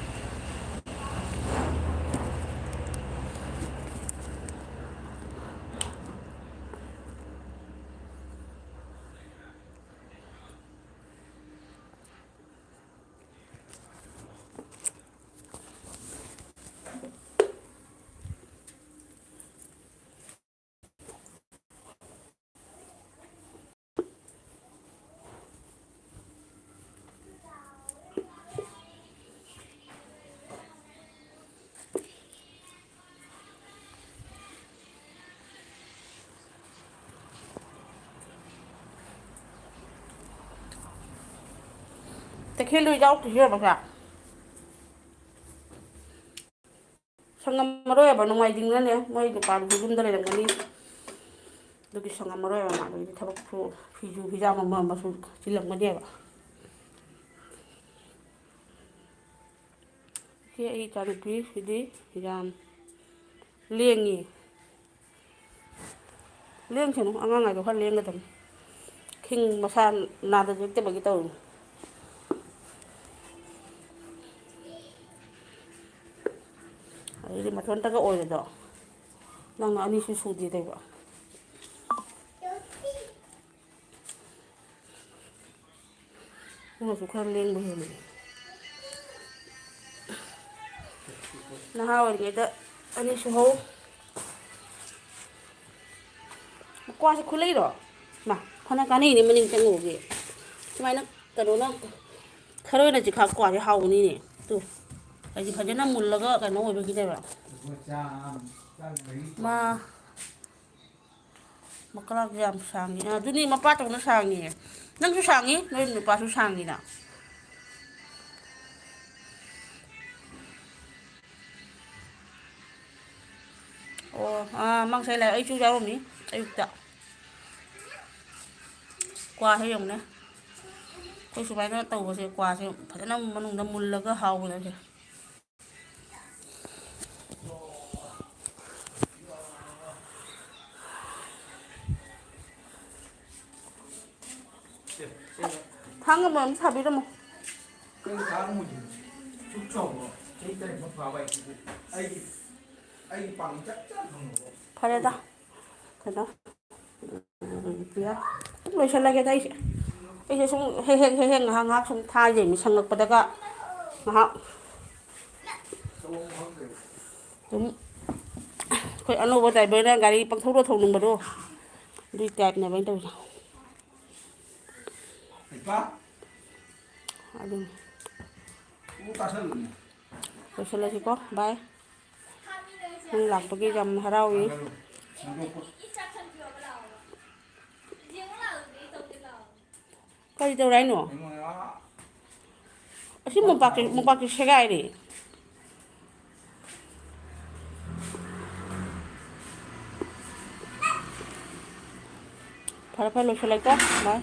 ꯇꯈꯦꯜꯗꯨ ꯌꯥꯎꯗ꯭ꯔꯤꯕ ꯁꯪꯉꯝꯃꯔꯣꯏꯕ ꯅꯣꯡꯃꯥꯏꯖꯤꯡꯅꯅꯦ ꯃꯣꯏ ꯅꯨꯄꯥꯗꯨꯁꯨ ꯌꯨꯝꯗ ꯂꯩꯔꯝꯒꯅꯤ ꯑꯗꯨꯒꯤ ꯁꯪꯉꯝꯃꯔꯣꯏꯕ ꯃꯥꯗꯨꯒꯤ ꯊꯕꯛꯁꯨ ꯐꯤꯁꯨ ꯐꯤꯖꯥꯝ ꯑꯃꯁꯨ ꯆꯤꯜꯂꯝꯒꯅꯦꯕ ꯁꯤ ꯑꯩ ꯏꯆꯥꯅꯨꯄꯤꯁꯤꯗꯤ ꯌꯥꯝ ꯂꯦꯡꯉꯤ ꯂꯦꯡꯁꯅꯨ ꯑꯉꯥꯡ ꯍꯥꯏꯗꯣ ꯈꯔ ꯂꯦꯡꯒꯗꯕꯅꯤ ꯃꯁꯥ ꯅꯥꯗ ꯌꯦꯛꯇꯕꯒꯤ ꯇꯧꯔꯤꯅꯤ ꯑꯗꯨꯗꯤ ꯃꯊꯣꯟꯇꯒ ꯑꯣꯏꯔꯗꯣ ꯅꯪꯅ ꯑꯅꯤꯁꯨ ꯁꯨꯗꯦ ꯇꯧꯕ ꯅꯪꯅꯁꯨ ꯈꯔ ꯂꯦꯡꯕ ꯍꯦꯜꯂꯤ ꯅꯍꯥ ꯑꯣꯏꯔꯤꯉꯩꯗ ꯑꯅꯤꯁꯨ ꯍꯧ ꯀ꯭ꯋꯥꯁꯦ ꯈꯨꯠꯂꯩꯔꯣ ꯃꯥ ꯐꯅ ꯀꯥꯟꯅꯩꯅꯦ ꯃꯅꯤꯡ ꯆꯪꯉꯨꯒꯤ ꯁꯨꯃꯥꯏꯅ ꯀꯩꯅꯣꯅ ꯈꯔꯣꯏꯅ ꯆꯤꯈꯥꯛ ꯀ꯭ꯋꯥꯁꯦ ꯍꯥꯎꯕꯅꯤꯅꯦ ꯇꯨ ꯍꯥꯏꯗꯤ ꯐꯖꯅ ꯃꯨꯜꯂꯒ ꯀꯩꯅꯣ ꯑꯣꯏꯕꯒꯤꯅꯦꯕ ꯃꯥ ꯃꯀ꯭ꯂꯥꯛꯁꯦ ꯌꯥꯝ ꯁꯥꯡꯉꯤ ꯑꯗꯨꯅꯤ ꯃꯄꯥꯇꯧꯅ ꯁꯥꯡꯉꯤ ꯅꯪꯁꯨ ꯁꯥꯡꯉꯤ ꯅꯣꯏ ꯅꯨꯄꯥꯁꯨ ꯁꯥꯡꯉꯤꯅ ꯑꯣ ꯃꯥ ꯉꯁꯥꯏ ꯂꯥꯛꯑꯦ ꯑꯩꯁꯨ ꯌꯥꯎꯔꯝꯃꯤ ꯑꯌꯨꯛꯇ ꯀ꯭ꯋꯥꯁꯦ ꯌꯦꯡꯉꯨꯅꯦ ꯑꯩꯈꯣꯏ ꯁꯨꯃꯥꯏꯅ ꯇꯧꯕꯁꯦ ꯀ꯭ꯋꯥꯁꯦ ꯐꯖꯅ ꯃꯅꯨꯡꯗ ꯃꯨꯜꯂꯒ ꯍꯥꯎꯕꯅꯦ ꯊꯥꯡ ꯑꯃ ꯁꯥꯕꯤꯔꯝꯃꯣ ꯀꯩ ꯊꯥꯡꯃꯨꯁꯤ ꯁꯨꯛ ꯆꯥꯎꯕ ꯆꯍꯤ ꯇꯔꯦꯠꯃꯨꯛ ꯐꯥꯕ ꯑꯩꯒꯤ ꯄꯥꯡ ꯆꯞ ꯆꯥꯅ ꯐꯪꯉꯕ ꯐꯔꯦꯗ ꯀꯩꯅꯣ ꯂꯣꯏꯁꯤꯜꯂꯒꯦꯗ ꯑꯩꯁꯦ ꯁꯨꯝ ꯍꯦꯛ ꯉꯥꯏꯍꯥꯛ ꯉꯥꯏꯍꯥꯛ ꯁꯨꯝ ꯊꯥꯖꯩꯅꯤ ꯁꯪꯉꯛꯄꯗꯒ ꯉꯥꯏꯍꯥꯛ ꯑꯗꯨꯝ ꯑꯩꯈꯣꯏ ꯑꯅꯧꯕ ꯗ꯭ꯔꯥꯏꯚꯔꯅ ꯒꯥꯔꯤ ꯄꯪꯊꯧꯗ ꯊꯧꯅꯤꯡꯕꯗꯣ ꯑꯗꯨꯏ ꯇꯥꯏꯞꯅꯦꯕ ꯑꯩꯅ ꯇꯧꯔꯤꯁꯦ ꯑꯗꯨꯅꯤ ꯂꯣꯏꯁꯤꯜꯂꯁꯤꯀꯣ ꯕꯥꯏ ꯅꯪ ꯂꯥꯛꯄꯒꯤ ꯌꯥꯝ ꯍꯔꯥꯎꯏ ꯀꯔꯤ ꯇꯧꯔꯦ ꯍꯥꯏꯅꯣ ꯑꯁꯤ ꯃꯣꯝꯄꯥꯛꯁꯦ ꯁꯦꯒꯥꯏꯔꯦ ꯐꯔꯦ ꯐꯔꯦ ꯂꯣꯏꯁꯤꯜꯂꯒꯦꯀꯣ ꯕꯥꯏ